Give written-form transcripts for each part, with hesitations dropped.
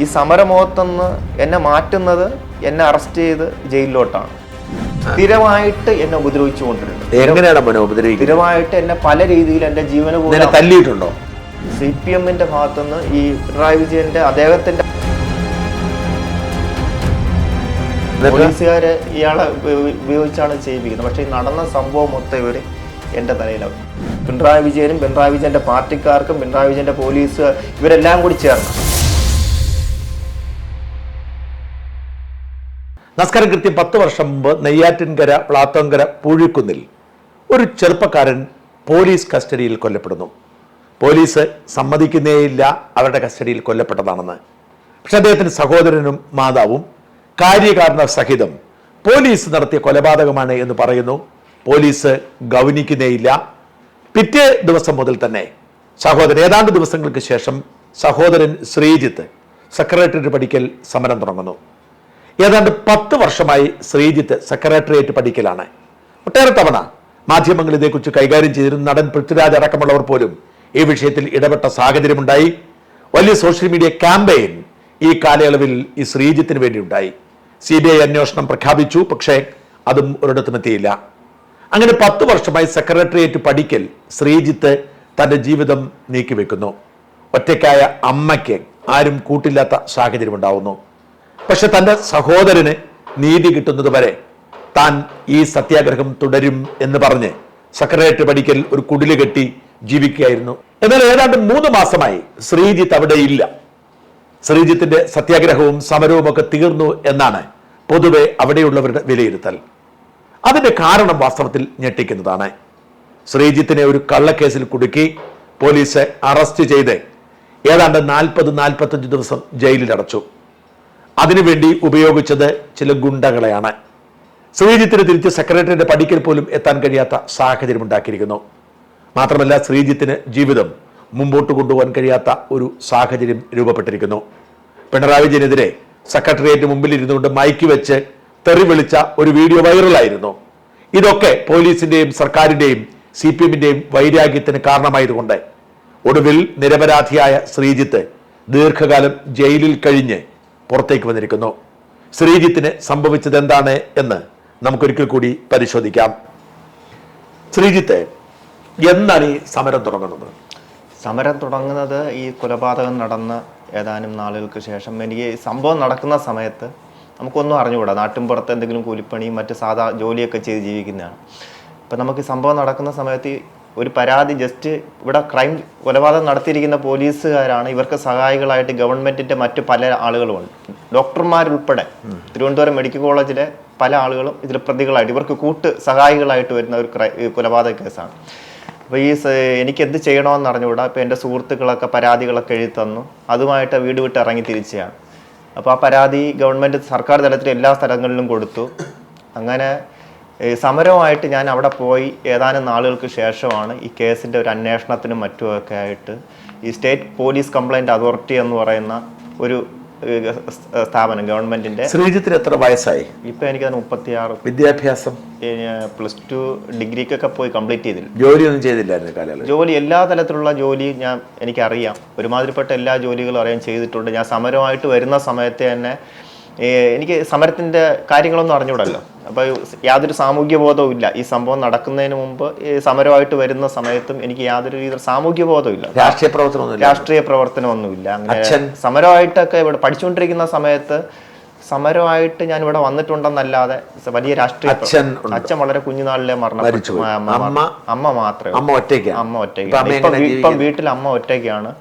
ഈ സമരമുഖത്തുനിന്ന് എന്നെ മാറ്റുന്നത് എന്നെ അറസ്റ്റ് ചെയ്ത് ജയിലിലോട്ടാണ്. സ്ഥിരമായിട്ട് എന്നെ ഉപദ്രവിച്ചുകൊണ്ടിരുന്നത്. സ്ഥിരമായിട്ട് എന്നെ പല രീതിയിൽ എന്റെ ജീവന് പോലും തല്ലിയിട്ടുണ്ടോ? CPM-ന്റെ ഭാഗത്തുനിന്ന് ഈ പിണറായി വിജയന്റെ അദ്ദേഹത്തിന്റെ പോലീസുകാര് ഇയാളെ ഉപയോഗിച്ചാണ് ചെയ്യിപ്പിക്കുന്നത്. പക്ഷെ ഈ നടന്ന സംഭവം മൊത്തം ഇവര് എന്റെ തലയിലാവും. പിണറായി വിജയനും പിണറായി വിജയന്റെ പാർട്ടിക്കാർക്കും പിണറായി വിജയന്റെ പോലീസ് ഇവരെല്ലാം കൂടി ചേർന്ന്. നമസ്കാരം. കൃത്യം 10 വർഷം മുമ്പ് നെയ്യാറ്റിൻകര പ്ലാത്തോങ്കര പൂഴിക്കുന്നിൽ ഒരു ചെറുപ്പക്കാരൻ പോലീസ് കസ്റ്റഡിയിൽ കൊല്ലപ്പെടുന്നു. പോലീസ് സമ്മതിക്കുന്നേയില്ല അവരുടെ കസ്റ്റഡിയിൽ കൊല്ലപ്പെട്ടതാണെന്ന്. പക്ഷെ അദ്ദേഹത്തിന്റെ സഹോദരനും മാതാവും കാര്യകാരണ സഹിതം പോലീസ് നടത്തിയ കൊലപാതകമാണ് എന്ന് പറയുന്നു. പോലീസ് ഗൗനിക്കുന്നേയില്ല. പിറ്റേ ദിവസം മുതൽ തന്നെ സഹോദരൻ, ഏതാണ്ട് ദിവസങ്ങൾക്ക് ശേഷം സഹോദരൻ ശ്രീജിത്ത് സെക്രട്ടേറിയറ്റ് പഠിക്കൽ സമരം തുടങ്ങുന്നു. ഏതാണ്ട് 10 വർഷമായി ശ്രീജിത്ത് സെക്രട്ടേറിയറ്റ് പഠിക്കലാണ്. ഒട്ടേറെ തവണ മാധ്യമങ്ങൾ ഇതേക്കുറിച്ച് കൈകാര്യം ചെയ്തിരുന്ന നടൻ പൃഥ്വിരാജ് അടക്കമുള്ളവർ പോലും ഈ വിഷയത്തിൽ ഇടപെട്ട സാഹചര്യമുണ്ടായി. വലിയ സോഷ്യൽ മീഡിയ ക്യാമ്പയിൻ ഈ കാലയളവിൽ ഈ ശ്രീജിത്തിന് വേണ്ടി ഉണ്ടായി. CBI അന്വേഷണം പ്രഖ്യാപിച്ചു. പക്ഷേ അതും ഒരിടത്തുമെത്തിയില്ല. അങ്ങനെ 10 വർഷമായി സെക്രട്ടേറിയറ്റ് പഠിക്കൽ ശ്രീജിത്ത് തന്റെ ജീവിതം നീക്കിവെക്കുന്നു. ഒറ്റയ്ക്കായ അമ്മയ്ക്ക് ആരും കൂട്ടില്ലാത്ത സാഹചര്യം ഉണ്ടാവുന്നു. പക്ഷെ തന്റെ സഹോദരന് നീതി കിട്ടുന്നത് വരെ താൻ ഈ സത്യാഗ്രഹം തുടരും എന്ന് പറഞ്ഞ് സെക്രട്ടേറിയറ്റ് പഠിക്കൽ ഒരു കുടില് കെട്ടി ജീവിക്കുകയായിരുന്നു. എന്നാൽ ഏതാണ്ട് 3 മാസമായി ശ്രീജിത്ത് അവിടെ ഇല്ല. ശ്രീജിത്തിന്റെ സത്യാഗ്രഹവും സമരവും ഒക്കെ തീർന്നു എന്നാണ് പൊതുവെ അവിടെയുള്ളവരുടെ വിലയിരുത്തൽ. അതിന്റെ കാരണം വാസ്തവത്തിൽ ഞെട്ടിക്കുന്നതാണ്. ശ്രീജിത്തിനെ ഒരു കള്ളക്കേസിൽ കുടുക്കി പോലീസ് അറസ്റ്റ് ചെയ്ത് ഏതാണ്ട് 40-45 ദിവസം ജയിലിൽ അടച്ചു. അതിനുവേണ്ടി ഉപയോഗിച്ചത് ചില ഗുണ്ടകളെയാണ്. ശ്രീജിത്തിന് തിരിച്ച് സെക്രട്ടേറിയറ്റ് പഠിക്കൽ പോലും എത്താൻ കഴിയാത്ത സാഹചര്യം ഉണ്ടാക്കിയിരിക്കുന്നു. മാത്രമല്ല, ശ്രീജിത്തിന് ജീവിതം മുമ്പോട്ട് കൊണ്ടുപോകാൻ കഴിയാത്ത ഒരു സാഹചര്യം രൂപപ്പെട്ടിരിക്കുന്നു. പിണറായി വിജയനെതിരെ സെക്രട്ടേറിയറ്റ് മുമ്പിൽ ഇരുന്നുകൊണ്ട് മൈക്ക് വെച്ച് തെറി വിളിച്ച ഒരു വീഡിയോ വൈറലായിരുന്നു. ഇതൊക്കെ പോലീസിന്റെയും സർക്കാരിന്റെയും CPM-ന്റെയും വൈരാഗ്യത്തിന് കാരണമായതുകൊണ്ട് ഒടുവിൽ നിരപരാധിയായ ശ്രീജിത്ത് ദീർഘകാലം ജയിലിൽ കഴിഞ്ഞ് പുറത്തേക്ക് വന്നിരിക്കുന്നു. ശ്രീജിത്തിന് സംഭവിച്ചത് എന്താണ് എന്ന് നമുക്കൊരിക്കൽ കൂടി പരിശോധിക്കാം. ശ്രീജിത്ത്, എന്നാണ് ഈ സമരം തുടങ്ങുന്നത്? സമരം തുടങ്ങുന്നത് ഈ കൊലപാതകം നടന്ന ഏതാനും നാളുകൾക്ക് ശേഷം. എനിക്ക് സംഭവം നടക്കുന്ന സമയത്ത് നമുക്കൊന്നും അറിഞ്ഞുകൂടാ. നാട്ടിൻപുറത്ത് എന്തെങ്കിലും കൂലിപ്പണിയും മറ്റ് സാധാ ജോലിയൊക്കെ ചെയ്ത് ജീവിക്കുന്നതാണ്. ഇപ്പം നമുക്ക് ഈ സംഭവം നടക്കുന്ന സമയത്ത് ഒരു പരാതി, ജസ്റ്റ് ഇവിടെ കൊലപാതകം നടത്തിയിരിക്കുന്ന പോലീസുകാരാണ്. ഇവർക്ക് സഹായികളായിട്ട് ഗവൺമെന്റിന്റെ മറ്റു പല ആളുകളുമുണ്ട്. ഡോക്ടർമാരുൾപ്പെടെ തിരുവനന്തപുരം മെഡിക്കൽ കോളേജിലെ പല ആളുകളും ഇതിൽ പ്രതികളായിട്ട്, ഇവർക്ക് കൂട്ട് സഹായികളായിട്ട് വരുന്ന ഒരു കൊലപാതക കേസാണ്. അപ്പോൾ എനിക്ക് എന്ത് ചെയ്യണമെന്ന് അറിഞ്ഞുകൂടാ. അപ്പോൾ എൻ്റെ സുഹൃത്തുക്കളൊക്കെ പരാതികളൊക്കെ എഴുതി തന്നു. അതുമായിട്ട് വീട് വിട്ട് ഇറങ്ങി തിരിച്ചാണ്. അപ്പോൾ ആ പരാതി ഗവൺമെൻറ് സർക്കാർ തലത്തിൽ എല്ലാ സ്ഥലങ്ങളിലും കൊടുത്തു. അങ്ങനെ സമരവുമായിട്ട് ഞാൻ അവിടെ പോയി ഏതാനും നാളുകൾക്ക് ശേഷമാണ് ഈ കേസിൻ്റെ ഒരു അന്വേഷണത്തിനും മറ്റുമൊക്കെ ആയിട്ട് ഈ സ്റ്റേറ്റ് പോലീസ് കംപ്ലൈൻറ്റ് അതോറിറ്റി എന്ന് പറയുന്ന ഒരു സ്ഥാപനം ഗവൺമെന്റിന്റെ. ശ്രീജിത്തിന് എത്ര വയസ്സായി? ഇപ്പൊ എനിക്ക് 36. വിദ്യാഭ്യാസം? +2 ഡിഗ്രിക്കൊക്കെ പോയി കംപ്ലീറ്റ് ചെയ്തില്ല. ജോലിയൊന്നും ചെയ്തില്ലായിരുന്നു? ജോലി, എല്ലാ തലത്തിലുള്ള ജോലി എനിക്കറിയാം. ഒരുമാതിരിപ്പെട്ട എല്ലാ ജോലികളും അറിയാൻ ചെയ്തിട്ടുണ്ട്. ഞാൻ സമരമായിട്ട് വരുന്ന സമയത്ത് തന്നെ എനിക്ക് സമരത്തിന്റെ കാര്യങ്ങളൊന്നും അറിഞ്ഞൂടല്ലോ. അപ്പൊ യാതൊരു സാമൂഹ്യ ബോധവും ഇല്ല. ഈ സംഭവം നടക്കുന്നതിന് മുമ്പ് ഈ സമരമായിട്ട് വരുന്ന സമയത്തും എനിക്ക് യാതൊരു രീതിയിൽ സാമൂഹ്യ ബോധവും ഇല്ല. രാഷ്ട്രീയ പ്രവർത്തനമൊന്നുമില്ല. അങ്ങനെ സമരമായിട്ടൊക്കെ ഇവിടെ പഠിച്ചുകൊണ്ടിരിക്കുന്ന സമയത്ത് സമരമായിട്ട് ഞാൻ ഇവിടെ വന്നിട്ടുണ്ടെന്നല്ലാതെ വലിയ രാഷ്ട്രീയ അച്ഛൻ വളരെ കുഞ്ഞുനാളിലെ മരണപ്പെട്ടു. അമ്മ മാത്രമേ. അമ്മ ഒറ്റയ്ക്കാണ്. ഇപ്പം വീട്ടിൽ അമ്മ ഒറ്റയ്ക്കാണ്.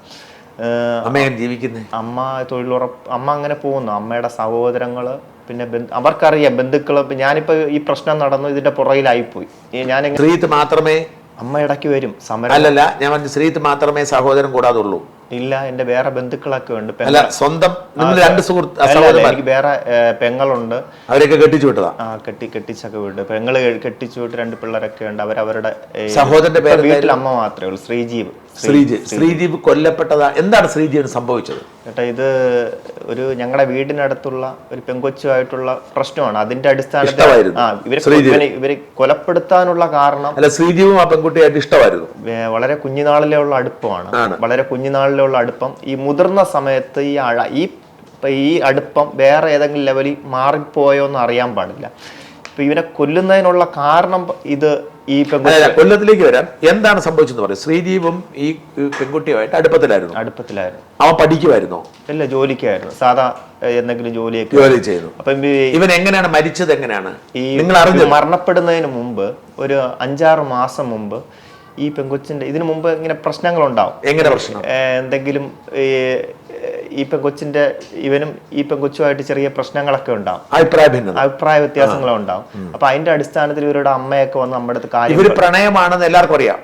അമ്മ തൊഴിലുറപ്പ്, അമ്മ അങ്ങനെ പോകുന്നു. അമ്മയുടെ സഹോദരങ്ങള്, പിന്നെ അവർക്കറിയാം ബന്ധുക്കള്. ഞാനിപ്പോ ഈ പ്രശ്നം നടന്നു, ഇതിന്റെ പുറകിലായിപ്പോയി. ഞാൻ ശ്രീജിത്ത് മാത്രമേ അമ്മ ഇടയ്ക്ക് വരും സമരം. അല്ലല്ല, ഞാൻ പറഞ്ഞു ശ്രീജിത്ത് മാത്രമേ സഹോദരൻ കൂടാതെ ഉള്ളൂ. ഇല്ല, എന്റെ വേറെ ബന്ധുക്കളൊക്കെ ഉണ്ട്. സ്വന്തം എനിക്ക് വേറെ പെങ്ങളുണ്ട്. അവരൊക്കെ കെട്ടിച്ചു വിട്ടതാ? കെട്ടിച്ചൊക്കെ വിട്ടു. പെങ്ങള് കെട്ടിച്ചു വിട്ട് 2 പിള്ളേരൊക്കെ ഉണ്ട്. അവരവരുടെ സഹോദരന്റെ പേര്? വീട്ടിൽ അമ്മ മാത്രമേ ഉള്ളൂ. ശ്രീജീവ് കൊല്ലപ്പെട്ടതാ? എന്താണ് ശ്രീജീവിന് സംഭവിച്ചത്? ചേട്ടാ, ഇത് ഒരു ഞങ്ങളുടെ വീടിനടുത്തുള്ള ഒരു പെങ്കൊച്ചുമായിട്ടുള്ള പ്രശ്നമാണ്. അതിന്റെ അടിസ്ഥാനത്തിൽ ഇവര് കൊലപ്പെടുത്താനുള്ള കാരണം, ശ്രീജീവും ആ പെൺകുട്ടിയായിട്ട് ഇഷ്ടമായിരുന്നു. വളരെ കുഞ്ഞുനാളിലെ ഉള്ള അടുപ്പമാണ്. വളരെ കുഞ്ഞുനാളിലുള്ള അടുപ്പം. ഈ മുതിർന്ന സമയത്ത് ഈ അപ്പം ഈ അടുപ്പം വേറെ ഏതെങ്കിലും ലെവലിൽ മാറിപ്പോയോ എന്ന് അറിയാൻ പാടില്ല. ഇപ്പം ഇവനെ കൊല്ലുന്നതിനുള്ള കാരണം ഇത് ഈ പെൺകുട്ടി. കൊല്ലത്തിലേക്ക് വരാം. എന്താണ് സംഭവിച്ചെന്ന് പറയും? ശ്രീജീവും ഈ പെൺകുട്ടിയുമായിട്ട് അടുപ്പത്തിലായിരുന്നു. അവൻ പഠിക്കുമായിരുന്നോ? ഇല്ല, ജോലിക്കായിരുന്നു. സാധാ എന്തെങ്കിലും ജോലി ചെയ്തു. അപ്പം ഇവൻ എങ്ങനെയാണ് മരിച്ചത്? എങ്ങനെയാണ് ഈ നിങ്ങൾ അറിഞ്ഞു? മരണപ്പെടുന്നതിന് മുമ്പ് ഒരു 5-6 മാസം മുമ്പ് ഈ പെൺകൊച്ചിന്റെ ഇതിനു മുമ്പ് ഇങ്ങനെ പ്രശ്നങ്ങളുണ്ടാവും. എങ്ങനെ പ്രശ്നം? എന്തെങ്കിലും ഈ പെൺകൊച്ചിന്റെ ഇവനും ഈ പെൺകൊച്ചുമായിട്ട് ചെറിയ പ്രശ്നങ്ങളൊക്കെ ഉണ്ടാവും, അഭിപ്രായ വ്യത്യാസങ്ങളും ഉണ്ടാവും. അപ്പൊ അതിന്റെ അടിസ്ഥാനത്തിൽ ഇവരുടെ അമ്മയൊക്കെ വന്ന് നമ്മുടെ അടുത്ത് കാര്യം, പ്രണയമാണെന്ന് എല്ലാവർക്കും അറിയാം.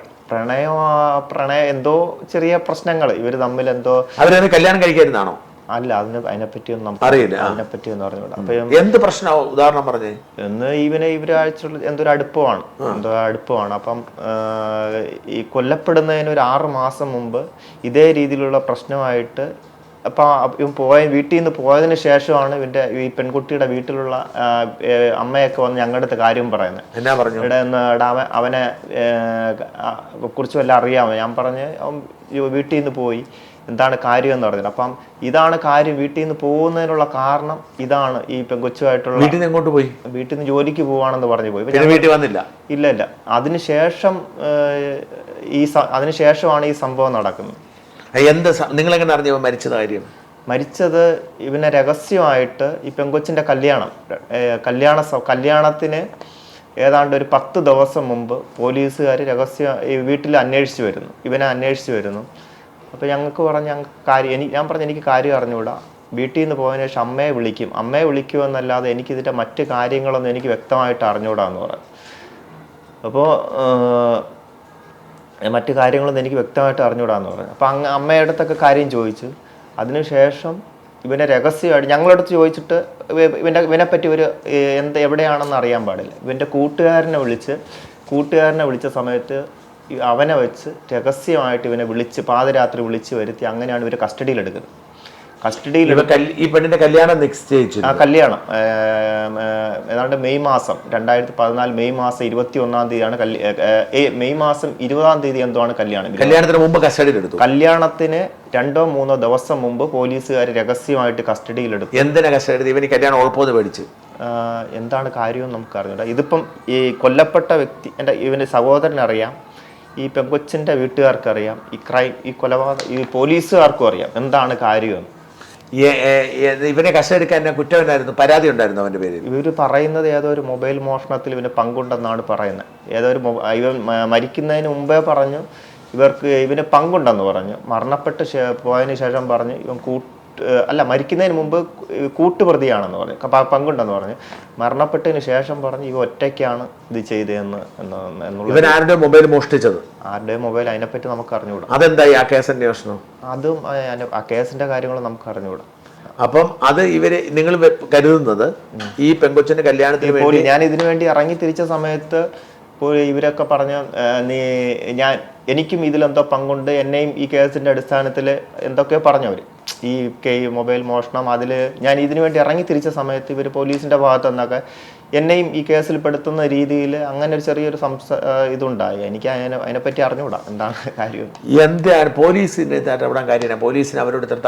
പ്രണയം എന്തോ ചെറിയ പ്രശ്നങ്ങൾ ഇവര് തമ്മിൽ എന്തോ. അവരെ കല്യാണം കഴിക്കായിരുന്നാണോ? അല്ല, അതിനെപ്പറ്റിയൊന്നും നമുക്ക് അറിയില്ല. അതിനെപ്പറ്റിയൊന്നും അറിഞ്ഞൂടാ. അപ്പൊ എന്ത് പ്രശ്നം ഉദാഹരണം പറഞ്ഞേ? എന്ന് ഇവരാഴ്ച എന്തോ അടുപ്പമാണ്. അപ്പം ഈ കൊല്ലപ്പെടുന്നതിന് ഒരു 6 മാസം മുമ്പ് ഇതേ രീതിയിലുള്ള പ്രശ്നമായിട്ട് അപ്പം ഇവൻ വീട്ടിൽ നിന്ന് പോയതിന് ശേഷമാണ് ഈ പെൺകുട്ടിയുടെ വീട്ടിലുള്ള അമ്മയൊക്കെ വന്ന് ഞങ്ങളുടെ അടുത്ത് കാര്യം പറയുന്നത്. എന്നാ പറഞ്ഞു? അവനെ കുറിച്ച് വല്ല അറിയാമോ? ഞാൻ പറഞ്ഞ് അവൻ വീട്ടിൽ നിന്ന് പോയി, എന്താണ് കാര്യം എന്ന് പറഞ്ഞത്. അപ്പം ഇതാണ് കാര്യം, വീട്ടിൽ നിന്ന് പോകുന്നതിനുള്ള കാരണം ഇതാണ്. ഈ പെൺകൊച്ചുമായിട്ടുള്ള വീട്ടിൽ നിന്ന് എങ്ങോട്ട് പോയി? വീട്ടിൽ നിന്ന് ജോലിക്ക് പോവാണെന്ന് പറഞ്ഞു പോയി. വീട്ടിൽ വന്നില്ല? ഇല്ല. അതിനുശേഷമാണ് ഈ സംഭവം നടക്കുന്നത്. നിങ്ങൾ എങ്ങനെ അറിഞ്ഞു മരിച്ചത് കാര്യം? മരിച്ചത് ഇവനെ രഹസ്യമായിട്ട് ഈ പെൺകൊച്ചിന്റെ കല്യാണത്തിന് ഏതാണ്ട് ഒരു 10 ദിവസം മുമ്പ് പോലീസുകാർ ഈ വീട്ടിൽ ഇവനെ അന്വേഷിച്ചു വരുന്നു. അപ്പോൾ ഞങ്ങൾക്ക് പറഞ്ഞ ഞാൻ പറഞ്ഞു എനിക്ക് കാര്യം അറിഞ്ഞുകൂടാ, വീട്ടിൽ നിന്ന് പോയതിനു ശേഷം അമ്മയെ വിളിക്കുമെന്നല്ലാതെ എനിക്കിതിൻ്റെ മറ്റ് കാര്യങ്ങളൊന്നും എനിക്ക് വ്യക്തമായിട്ട് അറിഞ്ഞുകൂടാന്ന് പറഞ്ഞു. അപ്പോൾ മറ്റു കാര്യങ്ങളൊന്നും എനിക്ക് വ്യക്തമായിട്ട് അറിഞ്ഞുകൂടാന്ന് പറഞ്ഞു. അപ്പം അമ്മയുടെ അടുത്തൊക്കെ കാര്യം ചോദിച്ചു. അതിനുശേഷം ഇവനെ രഹസ്യമായിട്ട് ഞങ്ങളടുത്ത് ചോദിച്ചിട്ട് ഇവനെപ്പറ്റി എവിടെയാണെന്ന് അറിയാൻ പാടില്ല. ഇവൻ്റെ കൂട്ടുകാരനെ വിളിച്ച സമയത്ത് അവനെ വെച്ച് രഹസ്യമായിട്ട് ഇവനെ പാതിരാത്രി വിളിച്ച് വരുത്തി. അങ്ങനെയാണ് ഇവർ കസ്റ്റഡിയിലെടുക്കുന്നത്. ഈ പെണ്ണിന്റെ കല്യാണം നിശ്ചയിച്ചു. കല്യാണം ഏതാണ്ട് 2014 മെയ് മാസം 21-ാം തീയതിയാണ് മെയ് മാസം 20-ാം തീയതി എന്തോ ആണ് കല്യാണം. കല്യാണത്തിന് മുമ്പ് കസ്റ്റഡിയിലെടുത്തു. കല്യാണത്തിന് 2-3 ദിവസം മുമ്പ് പോലീസുകാർ രഹസ്യമായിട്ട് കസ്റ്റഡിയിലെടുത്തു. എന്തിനാ കസ്റ്റഡി? ഇവന് കല്യാണം ഉറപ്പോന്ന് പേടിച്ചു. എന്താണ് കാര്യമെന്ന് നമുക്ക് അറിഞ്ഞൂടാ. ഇതിപ്പം ഈ കൊല്ലപ്പെട്ട വ്യക്തി ഇവന്റെ സഹോദരനറിയാം, ഈ പെൺകൊച്ചിന്റെ വീട്ടുകാർക്കറിയാം, ഈ കൊലപാതകം ഈ പോലീസുകാർക്കും അറിയാം എന്താണ് കാര്യമെന്ന്. ഇവനെ കസ്റ്റഡിയെടുക്കാൻ കുറ്റമുണ്ടായിരുന്നു, പരാതി ഉണ്ടായിരുന്നു അവന്റെ പേരിൽ. ഇവർ പറയുന്നത് ഏതോ ഒരു മൊബൈൽ മോഷണത്തിൽ ഇവന് പങ്കുണ്ടെന്നാണ് പറയുന്നത്. ഇവൻ മരിക്കുന്നതിന് മുമ്പേ പറഞ്ഞു ഇവന് പങ്കുണ്ടെന്ന് പറഞ്ഞു. മരണപ്പെട്ട് പോയതിന് ശേഷം പറഞ്ഞു മരിക്കുന്നതിന് മുമ്പ് കൂട്ടുപ്രതിയാണെന്ന് പറഞ്ഞു, പങ്കുണ്ടെന്ന് പറഞ്ഞു. മരണപ്പെട്ടതിന് ശേഷം പറഞ്ഞു ഇവ ഒറ്റയ്ക്കാണ് ഇത് ചെയ്തതെന്ന്. ഇവൻ ആരുടെ മൊബൈൽ മോഷ്ടിച്ചത്? ആരുടെ മൊബൈൽ അതിനെപ്പറ്റി നമുക്ക് അറിഞ്ഞുകൂടാ. അതെന്തായി ആ കേസ് അന്വേഷണം? അതും ആ കേസിന്റെ കാര്യങ്ങൾ നമുക്ക് അറിഞ്ഞുകൂടാ. അപ്പം അത് നിങ്ങൾ കരുതുന്നത് ഈ പെൺകൊച്ചിന്റെ കല്യാണത്തിന് ഞാൻ ഇതിനു വേണ്ടി ഇറങ്ങി തിരിച്ച സമയത്ത് ഇവരൊക്കെ പറഞ്ഞു എനിക്കും ഇതിലെന്തോ പങ്കുണ്ട്, എന്നെയും ഈ കേസിന്റെ അടിസ്ഥാനത്തിൽ എന്തൊക്കെയോ പറഞ്ഞവർ ഈ മൊബൈൽ മോഷണം ഞാൻ ഇതിനു വേണ്ടി ഇറങ്ങി തിരിച്ച സമയത്ത് ഇവർ പോലീസിന്റെ ഭാഗത്തു നിന്നൊക്കെ എന്നെയും ഈ കേസിൽ പെടുത്തുന്ന രീതിയിൽ അങ്ങനെ ഒരു ചെറിയൊരു ഇതുണ്ടായി. എനിക്ക് അതിനെപ്പറ്റി അറിഞ്ഞുകൂടാ എന്താണ് കാര്യം. എന്താണ് പോലീസിന്റെ ഇടപെടാൻ കാര്യം? പോലീസിന്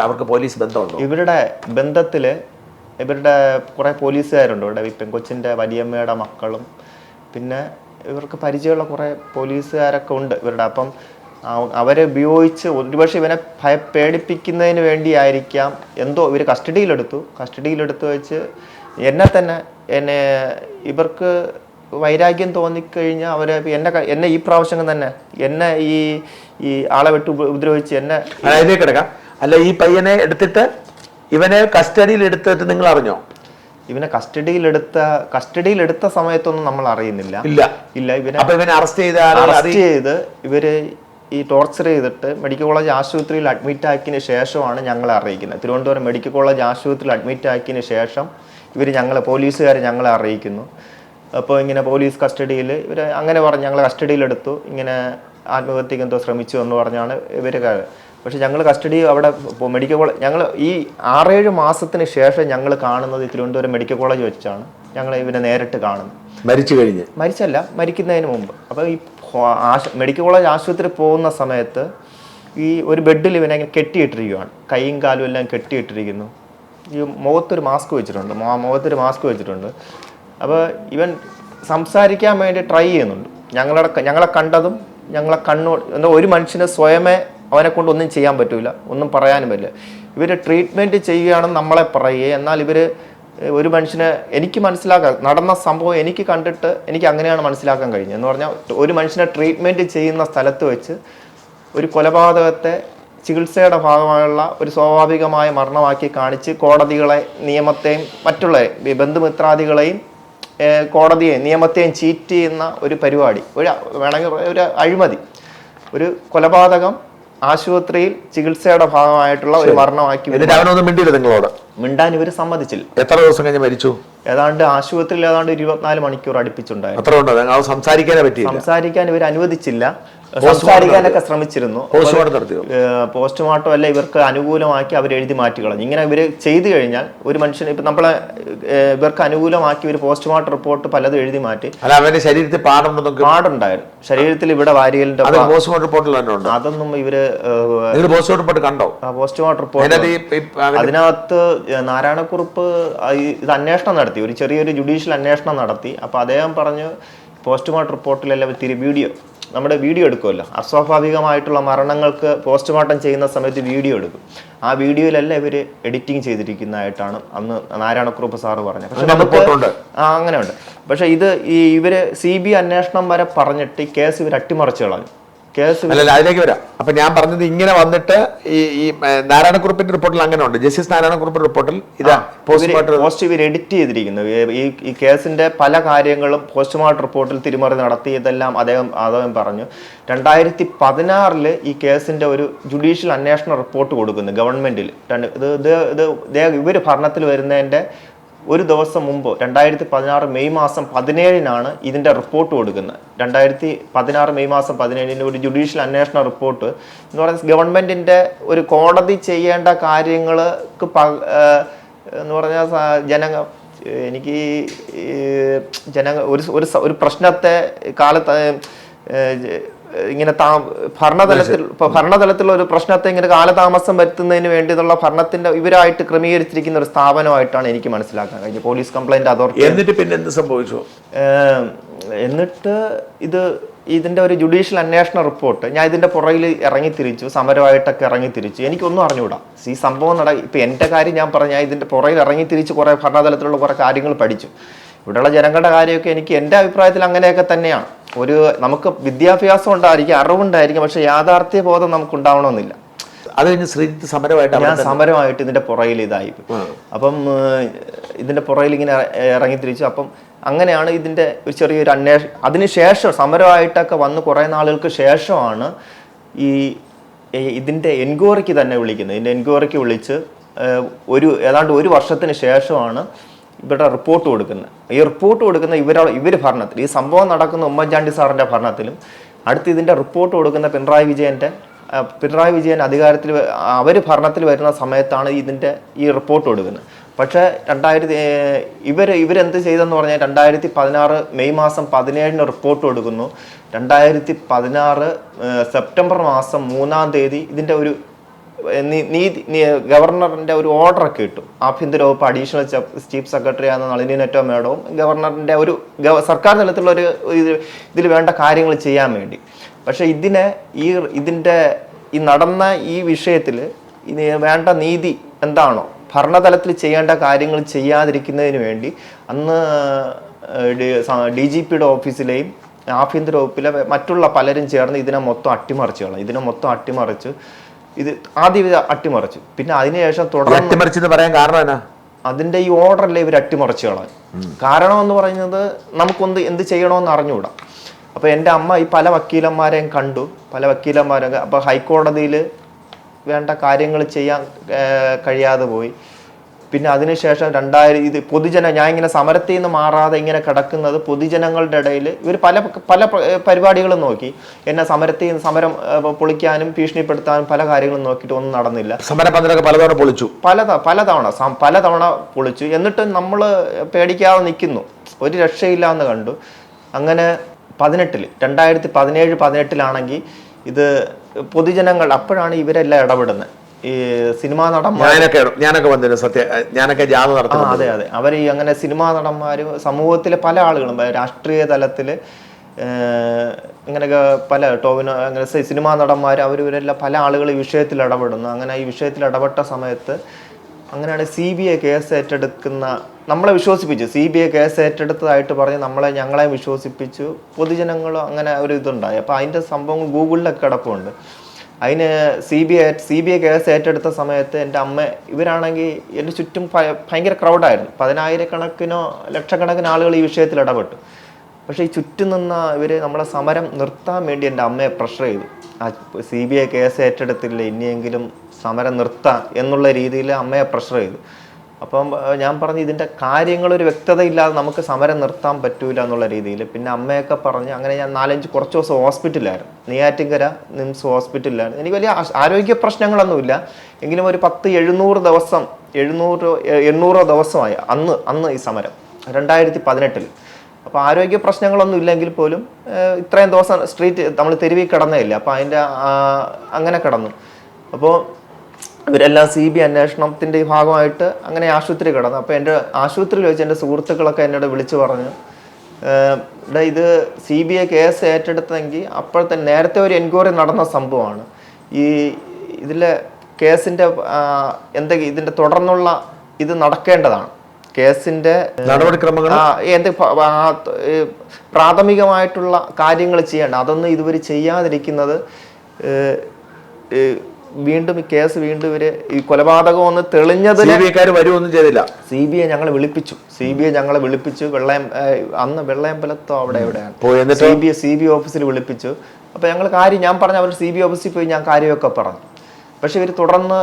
അവർക്ക് പോലീസ് ബന്ധമുണ്ടോ? ഇവരുടെ ബന്ധത്തില് ഇവരുടെ കുറെ പോലീസുകാരുണ്ട് ഇവിടെ. പെൺകൊച്ചിന്റെ വലിയമ്മയുടെ മക്കളും പിന്നെ ഇവർക്ക് പരിചയമുള്ള കുറെ പോലീസുകാരൊക്കെ ഉണ്ട് ഇവരുടെ. അപ്പം അവരെ ഉപയോഗിച്ച് ഒരുപക്ഷെ ഇവനെ പേടിപ്പിക്കുന്നതിന് വേണ്ടിയായിരിക്കാം എന്തോ ഇവർ കസ്റ്റഡിയിലെടുത്ത് വെച്ച് എന്നെ ഇവർക്ക് വൈരാഗ്യം തോന്നിക്കഴിഞ്ഞാൽ അവരെ എന്നെ ഈ പ്രാവശ്യം തന്നെ എന്നെ ഈ ആളെ വിട്ട് ഉപദ്രവിച്ച് എന്നെ കിടക്കാം. അല്ല, ഈ പയ്യനെ എടുത്തിട്ട് ഇവനെ കസ്റ്റഡിയിലെടുത്തിട്ട് നിങ്ങൾ അറിഞ്ഞോ? ഇവനെ കസ്റ്റഡിയിലെടുത്ത സമയത്തൊന്നും നമ്മൾ അറിയുന്നില്ല. ഇവനെ അറസ്റ്റ് ചെയ്ത് ഇവര് ഈ ടോർച്ചർ ചെയ്തിട്ട് മെഡിക്കൽ കോളേജ് ആശുപത്രിയിൽ അഡ്മിറ്റ് ആക്കിയതിന് ശേഷമാണ് ഞങ്ങളെ അറിയിക്കുന്നത്. തിരുവനന്തപുരം മെഡിക്കൽ കോളേജ് ആശുപത്രിയിൽ അഡ്മിറ്റ് ആക്കിയതിന് ശേഷം പോലീസുകാർ ഞങ്ങളെ അറിയിക്കുന്നു. അപ്പോൾ ഇങ്ങനെ പോലീസ് കസ്റ്റഡിയിൽ അങ്ങനെ പറഞ്ഞ് ഞങ്ങളെ കസ്റ്റഡിയിലെടുത്തു, ഇങ്ങനെ ആത്മഹത്യക്ക് എന്തോ ശ്രമിച്ചു എന്ന് പറഞ്ഞാണ് ഇവർ. പക്ഷെ ഞങ്ങൾ കസ്റ്റഡി അവിടെ മെഡിക്കൽ കോളേജ് ഈ 6-7 മാസത്തിന് ശേഷം ഞങ്ങൾ കാണുന്നത് തിരുവനന്തപുരം മെഡിക്കൽ കോളേജ് വെച്ചാണ് ഞങ്ങൾ ഇവനെ നേരിട്ട് കാണുന്നത്. മരിക്കുന്നതിന് മുമ്പ്. അപ്പോൾ ഈ മെഡിക്കൽ കോളേജ് ആശുപത്രി പോകുന്ന സമയത്ത് ഈ ഒരു ബെഡിൽ ഇവനെ കെട്ടിയിട്ടിരിക്കുകയാണ്, കൈയും കാലും എല്ലാം കെട്ടിയിട്ടിരിക്കുന്നു. ഈ മുഖത്തൊരു മാസ്ക് വെച്ചിട്ടുണ്ട്, മുഖത്തൊരു മാസ്ക് വെച്ചിട്ടുണ്ട്. അപ്പോൾ ഇവൻ സംസാരിക്കാൻ വേണ്ടി ട്രൈ ചെയ്യുന്നുണ്ട്. ഞങ്ങളെ കണ്ടതും ഞങ്ങളെ എന്താ ഒരു മനുഷ്യന് സ്വയമേ അവനെ കൊണ്ട് ഒന്നും ചെയ്യാൻ പറ്റില്ല, ഒന്നും പറയാനും പറ്റില്ല. ഇവർ ട്രീറ്റ്മെൻറ്റ് ചെയ്യുകയാണെന്ന് നമ്മളെ പറയുക, എന്നാൽ ഇവർ ഒരു മനുഷ്യനെ എനിക്ക് മനസ്സിലാക്കാൻ നടന്ന സംഭവം എനിക്ക് കണ്ടിട്ട് എനിക്ക് അങ്ങനെയാണ് മനസ്സിലാക്കാൻ കഴിഞ്ഞത്. എന്ന് പറഞ്ഞാൽ ഒരു മനുഷ്യനെ ട്രീറ്റ്മെൻറ്റ് ചെയ്യുന്ന സ്ഥലത്ത് വെച്ച് ഒരു കൊലപാതകത്തെ ചികിത്സയുടെ ഭാഗമായുള്ള ഒരു സ്വാഭാവികമായ മരണമാക്കി കാണിച്ച് കോടതികളെ, നിയമത്തെയും മറ്റുള്ള ബന്ധുമിത്രാദികളെയും കോടതിയെയും നിയമത്തെയും ചീറ്റ് ചെയ്യുന്ന ഒരു പരിപാടി, വേണമെങ്കിൽ ഒരു അഴിമതി, ഒരു കൊലപാതകം ആശുപത്രിയിൽ ചികിത്സയുടെ ഭാഗമായിട്ടുള്ള ഒരു മരണമാക്കി. നിങ്ങളോട് മിണ്ടാൻ ഇവർ സമ്മതിച്ചില്ല. എത്ര ദിവസം കഴിഞ്ഞ് മരിച്ചു? ഏതാണ്ട് ആശുപത്രിയിൽ 24 മണിക്കൂർ അടുപ്പിച്ചുണ്ടായിരുന്നു. സംസാരിക്കാൻ ഇവർ അനുവദിച്ചില്ല. സംസാരിക്കാനൊക്കെ ശ്രമിച്ചിരുന്നു. പോസ്റ്റ്മോർട്ടം അല്ല ഇവർക്ക് അനുകൂലമാക്കി അവർ എഴുതി മാറ്റി കളഞ്ഞു. ഇങ്ങനെ ഇവർ ചെയ്തു കഴിഞ്ഞാൽ ഒരു മനുഷ്യന് ഇപ്പൊ നമ്മളെ ഇവർക്ക് അനുകൂലമാക്കി ഒരു പോസ്റ്റ്മോർട്ടം റിപ്പോർട്ട് പലതും എഴുതി മാറ്റി. ശരീരത്തിൽ പാടുണ്ടായിരുന്നു. ശരീരത്തിൽ ഇവിടെ വാരിയലിന്റെ അതൊന്നും ഇവര് പോസ്റ്റ്മോർട്ടം റിപ്പോർട്ട് അതിനകത്ത് നാരായണക്കുറുപ്പ് ഇത് അന്വേഷണം നടത്തി, ഒരു ചെറിയൊരു ജുഡീഷ്യൽ അന്വേഷണം നടത്തി. അപ്പൊ അദ്ദേഹം പറഞ്ഞു പോസ്റ്റ്മോർട്ടം റിപ്പോർട്ടിലെല്ലാം നമ്മുടെ വീഡിയോ എടുക്കുമല്ലോ, അസ്വാഭാവികമായിട്ടുള്ള മരണങ്ങൾക്ക് പോസ്റ്റ്മോർട്ടം ചെയ്യുന്ന സമയത്ത് വീഡിയോ എടുക്കും. ആ വീഡിയോയിലെല്ലാം ഇവർ എഡിറ്റിംഗ് ചെയ്തിരിക്കുന്നതായിട്ടാണ് അന്ന് നാരായണക്കുറുപ്പ് സാറ് പറഞ്ഞത്. പക്ഷെ നമുക്ക് അങ്ങനെ ഉണ്ട്. പക്ഷെ ഇവര് CBI അന്വേഷണം വരെ പറഞ്ഞിട്ട് ഈ കേസ് ഇവർ അട്ടിമറിച്ച് കളഞ്ഞു. അതിലേക്ക് വരാം. അപ്പൊ ഞാൻ പറഞ്ഞത് ഇങ്ങനെ വന്നിട്ട് ഈ നാരായണക്കുറുപ്പിന്റെ റിപ്പോർട്ടിൽ അങ്ങനെ ഉണ്ട്. ജസ്റ്റിസ് നാരായണക്കുറുപ്പിന്റെ റിപ്പോർട്ടിൽ പോസ്റ്റ് ഇവർ എഡിറ്റ് ചെയ്തിരിക്കുന്നത് ഈ കേസിന്റെ പല കാര്യങ്ങളും പോസ്റ്റ്മോർട്ടം റിപ്പോർട്ടിൽ തിരിമറി നടത്തി. ഇതെല്ലാം അദ്ദേഹം പറഞ്ഞു. 2016 ഈ കേസിന്റെ ഒരു ജുഡീഷ്യൽ അന്വേഷണ റിപ്പോർട്ട് കൊടുക്കുന്നു ഗവൺമെന്റിൽ. ഇവർ ഭരണത്തിൽ വരുന്നതിന്റെ ഒരു ദിവസം മുമ്പ് 2016 മെയ് മാസം 17 ഇതിന്റെ റിപ്പോർട്ട് കൊടുക്കുന്നത്. 2016 മെയ് മാസം 17 ഒരു ജുഡീഷ്യൽ അന്വേഷണ റിപ്പോർട്ട് എന്ന് പറയുന്നത് ഗവൺമെന്റിന്റെ ഒരു കോടതി ചെയ്യേണ്ട കാര്യങ്ങൾക്ക് എന്ന് പറഞ്ഞാൽ ഒരു പ്രശ്നത്തെ കാലത്ത് ഇങ്ങനെ ഭരണതലത്തിലുള്ള ഒരു പ്രശ്നത്തെ ഇങ്ങനെ കാലതാമസം വരുത്തുന്നതിന് വേണ്ടിയുള്ള ഭരണത്തിന്റെ ഇവരായിട്ട് ക്രമീകരിച്ചിരിക്കുന്ന ഒരു സ്ഥാപനമായിട്ടാണ് എനിക്ക് മനസ്സിലാക്കാൻ കഴിഞ്ഞത് പോലീസ് കംപ്ലൈന്റ് അതോറിറ്റി. എന്നിട്ട് പിന്നെ എന്ത് സംഭവിച്ചു? എന്നിട്ട് ഇതിന്റെ ഒരു ജുഡീഷ്യൽ അന്വേഷണ റിപ്പോർട്ട് ഞാൻ ഇതിന്റെ പുറകിൽ ഇറങ്ങിത്തിരിച്ചു, സമരമായിട്ടൊക്കെ ഇറങ്ങിത്തിരിച്ചു. എനിക്കൊന്നും അറിഞ്ഞുകൂടാ ഈ സംഭവം ഇപ്പൊ എന്റെ കാര്യം ഞാൻ പറഞ്ഞ ഇതിന്റെ പുറകിൽ ഇറങ്ങിത്തിരിച്ച് കുറെ ഭരണതലത്തിലുള്ള കുറെ കാര്യങ്ങൾ പഠിച്ചു. ഇവിടെയുള്ള ജനങ്ങളുടെ കാര്യമൊക്കെ എനിക്ക് എൻ്റെ അഭിപ്രായത്തിൽ അങ്ങനെയൊക്കെ തന്നെയാണ്. നമുക്ക് വിദ്യാഭ്യാസം ഉണ്ടായിരിക്കും, അറിവുണ്ടായിരിക്കും, പക്ഷെ യാഥാർത്ഥ്യ ബോധം നമുക്ക് ഉണ്ടാവണമെന്നില്ല. അത് കഴിഞ്ഞ് ശ്രീജിത്ത് സമരമായിട്ട് ഇതിന്റെ പുറകിൽ ഇതായി. അപ്പം ഇതിന്റെ പുറകിൽ ഇങ്ങനെ ഇറങ്ങിത്തിരിച്ചു. അപ്പം അങ്ങനെയാണ് ഇതിന്റെ ഒരു ചെറിയൊരു അന്വേഷണം. അതിനുശേഷം സമരമായിട്ടൊക്കെ വന്ന് കുറെ നാളുകൾക്ക് ശേഷമാണ് ഇതിന്റെ എൻക്വയറിക്ക് തന്നെ വിളിക്കുന്നത്. ഇതിന്റെ എൻക്വയറിക്ക് വിളിച്ച് ഏതാണ്ട് ഒരു വർഷത്തിന് ശേഷമാണ് ഇവരുടെ റിപ്പോർട്ട് കൊടുക്കുന്നത്. ഈ റിപ്പോർട്ട് കൊടുക്കുന്ന ഇവർ ഭരണത്തിൽ, ഈ സംഭവം നടക്കുന്ന ഉമ്മൻചാണ്ടി സാറിന്റെ ഭരണത്തിലും, അടുത്ത് ഇതിന്റെ റിപ്പോർട്ട് കൊടുക്കുന്ന പിണറായി വിജയൻ അധികാരത്തിൽ അവർ ഭരണത്തിൽ വരുന്ന സമയത്താണ് ഈ റിപ്പോർട്ട് കൊടുക്കുന്നത്. പക്ഷേ ഇവരെന്ത് ചെയ്തെന്ന് പറഞ്ഞാൽ 2016 മെയ് മാസം 17 റിപ്പോർട്ട് കൊടുക്കുന്നു. 2016 സെപ്റ്റംബർ മാസം 3 ഇതിന്റെ ഒരു ഗവർണറിന്റെ ഒരു ഓർഡറൊക്കെ കിട്ടും. ആഭ്യന്തര വകുപ്പ് അഡീഷണൽ ചീഫ് സെക്രട്ടറി ആണെന്ന നളിനി നെറ്റോ മേഡവും ഗവർണറിന്റെ ഒരു സർക്കാർ തലത്തിലുള്ള ഒരു ഇതിൽ വേണ്ട കാര്യങ്ങൾ ചെയ്യാൻ വേണ്ടി. പക്ഷെ ഇതിന്റെ നടന്ന ഈ വിഷയത്തിൽ വേണ്ട നീതി എന്താണോ ഭരണതലത്തിൽ ചെയ്യേണ്ട കാര്യങ്ങൾ ചെയ്യാതിരിക്കുന്നതിന് വേണ്ടി അന്ന് DGPയുടെ ഓഫീസിലെയും ആഭ്യന്തര വകുപ്പിലെ മറ്റുള്ള പലരും ചേർന്ന് ഇതിനെ മൊത്തം അട്ടിമറിച്ച് ഇത് ആദ്യം അട്ടിമറിച്ചു. പിന്നെ അതിനുശേഷം തുടർന്ന് പറയാൻ കാരണം അതിന്റെ ഈ ഓർഡറല്ലേ ഇവർ അട്ടിമറിച്ചു കളഞ്ഞു. കാരണം എന്ന് പറയുന്നത് നമുക്കൊന്ന് എന്ത് ചെയ്യണമെന്ന് അറിഞ്ഞുകൂടാ. അപ്പൊ എൻ്റെ അമ്മ ഈ പല വക്കീലന്മാരെയും കണ്ടു. അപ്പൊ ഹൈക്കോടതിയിൽ വേണ്ട കാര്യങ്ങൾ ചെയ്യാൻ കഴിയാതെ പോയി. പിന്നെ അതിനുശേഷം ഞാൻ ഇങ്ങനെ സമരത്തിൽ നിന്ന് മാറാതെ ഇങ്ങനെ കിടക്കുന്നത് പൊതുജനങ്ങളുടെ ഇടയിൽ ഇവർ പല പരിപാടികളും നോക്കി. എന്നെ സമരം പൊളിക്കാനും ഭീഷണിപ്പെടുത്താനും പല കാര്യങ്ങളും നോക്കിയിട്ട് ഒന്നും നടന്നില്ല. പലതവണ പൊളിച്ചു. എന്നിട്ട് നമ്മൾ പേടിക്കാതെ നിൽക്കുന്നു, ഒരു രക്ഷയില്ല എന്ന് കണ്ടു. അങ്ങനെ 2017-18 ഇത് പൊതുജനങ്ങൾ, അപ്പോഴാണ് ഇവരെല്ലാം ഇടപെടുന്നത്. ഈ സിനിമാ നടന്മാർ ഞാനൊക്കെ വന്നിരുന്നു ഞാനൊക്കെ ജാഥ നടത്തുന്നു. അതെ അതെ, അവർ ഈ അങ്ങനെ സിനിമാ നടന്മാരും സമൂഹത്തിലെ പല ആളുകളും രാഷ്ട്രീയ തലത്തിൽ ഇങ്ങനെയൊക്കെ പല ടോവിനോ അങ്ങനെ സിനിമാ നടന്മാർ അവരിവരെല്ലാം പല ആളുകൾ ഈ വിഷയത്തിൽ ഇടപെടുന്നു. അങ്ങനെ ഈ വിഷയത്തിൽ ഇടപെട്ട സമയത്ത് അങ്ങനെയാണ് CBI കേസ് ഏറ്റെടുക്കുന്ന, നമ്മളെ വിശ്വസിപ്പിച്ചു. CBI കേസ് ഏറ്റെടുത്തതായിട്ട് പറഞ്ഞ് ഞങ്ങളെ വിശ്വസിപ്പിച്ചു. പൊതുജനങ്ങളും അങ്ങനെ ഒരു ഇതുണ്ടായി. അപ്പോൾ അതിൻ്റെ സംഭവം ഗൂഗിളിലൊക്കെ കിടപ്പുണ്ട്. അതിന് CBI കേസ് ഏറ്റെടുത്ത സമയത്ത് എൻ്റെ അമ്മ ഇവരാണെങ്കിൽ എൻ്റെ ചുറ്റും ഭയങ്കര ക്രൗഡായിരുന്നു. 10,000-കണക്കിനോ ലക്ഷക്കണക്കിന് ആളുകൾ ഈ വിഷയത്തിൽ ഇടപെട്ടു. പക്ഷേ ഈ ചുറ്റും നിന്ന ഇവർ നമ്മളെ സമരം നിർത്താൻ വേണ്ടി എൻ്റെ അമ്മയെ പ്രഷർ ചെയ്തു. CBI കേസ് ഏറ്റെടുത്തില്ല, ഇനിയെങ്കിലും സമരം നിർത്താം എന്നുള്ള രീതിയിൽ അമ്മയെ പ്രഷർ ചെയ്തു. അപ്പം ഞാൻ പറഞ്ഞു ഇതിൻ്റെ കാര്യങ്ങളൊരു വ്യക്തതയില്ലാതെ നമുക്ക് സമരം നിർത്താൻ പറ്റൂല എന്നുള്ള രീതിയിൽ. പിന്നെ അമ്മയൊക്കെ പറഞ്ഞ് അങ്ങനെ ഞാൻ 4-5 കുറച്ച് ദിവസം ഹോസ്പിറ്റലിലായിരുന്നു. നെയ്യാറ്റിൻകര നിംസ് ഹോസ്പിറ്റലിലായിരുന്നു. എനിക്ക് വലിയ ആരോഗ്യ പ്രശ്നങ്ങളൊന്നുമില്ല, എങ്കിലും ഒരു 700 ദിവസം 800 ദിവസമായി അന്ന് ഈ സമരം 2018. അപ്പോൾ ആരോഗ്യ പ്രശ്നങ്ങളൊന്നും ഇല്ലെങ്കിൽ പോലും ഇത്രയും ദിവസം നമ്മൾ തെരുവിൽ കിടന്നേയില്ല. അപ്പോൾ അതിൻ്റെ അങ്ങനെ കിടന്നു. അപ്പോൾ ഇവരെല്ലാം CBI അന്വേഷണത്തിൻ്റെ ഭാഗമായിട്ട് അങ്ങനെ ആശുപത്രി കിടന്നു. അപ്പോൾ എൻ്റെ ആശുപത്രിയിൽ വെച്ച് എൻ്റെ സുഹൃത്തുക്കളൊക്കെ എന്നോട് വിളിച്ചു പറഞ്ഞു, ഇത് CBI കേസ് ഏറ്റെടുത്തെങ്കിൽ അപ്പോഴത്തെ നേരത്തെ ഒരു എൻക്വയറി നടന്ന സംഭവമാണ്. ഇതിലെ കേസിൻ്റെ ഇതിൻ്റെ തുടർന്നുള്ള ഇത് നടക്കേണ്ടതാണ്. കേസിൻ്റെ നടപടിക്രമങ്ങൾ പ്രാഥമികമായിട്ടുള്ള കാര്യങ്ങൾ ചെയ്യേണ്ട, അതൊന്നും ഇതുവരെ ചെയ്യാതിരിക്കുന്നത് വീണ്ടും ഈ കേസ് വീണ്ടും ഇവര് ഈ കൊലപാതകം ഒന്ന് തെളിഞ്ഞതിന് വരുമൊന്നും ചെയ്തില്ല. CBI ഞങ്ങളെ വിളിപ്പിച്ചു. അന്ന് വെള്ളയമ്പലത്തോ അവിടെ എവിടെയാണ് CBI ഓഫീസിൽ വിളിപ്പിച്ചു. അപ്പോൾ ഞങ്ങൾ ഞാൻ പറഞ്ഞ അവർ CBI ഓഫീസിൽ പോയി ഞാൻ കാര്യമൊക്കെ പറഞ്ഞു. പക്ഷെ ഇവർ തുടർന്ന്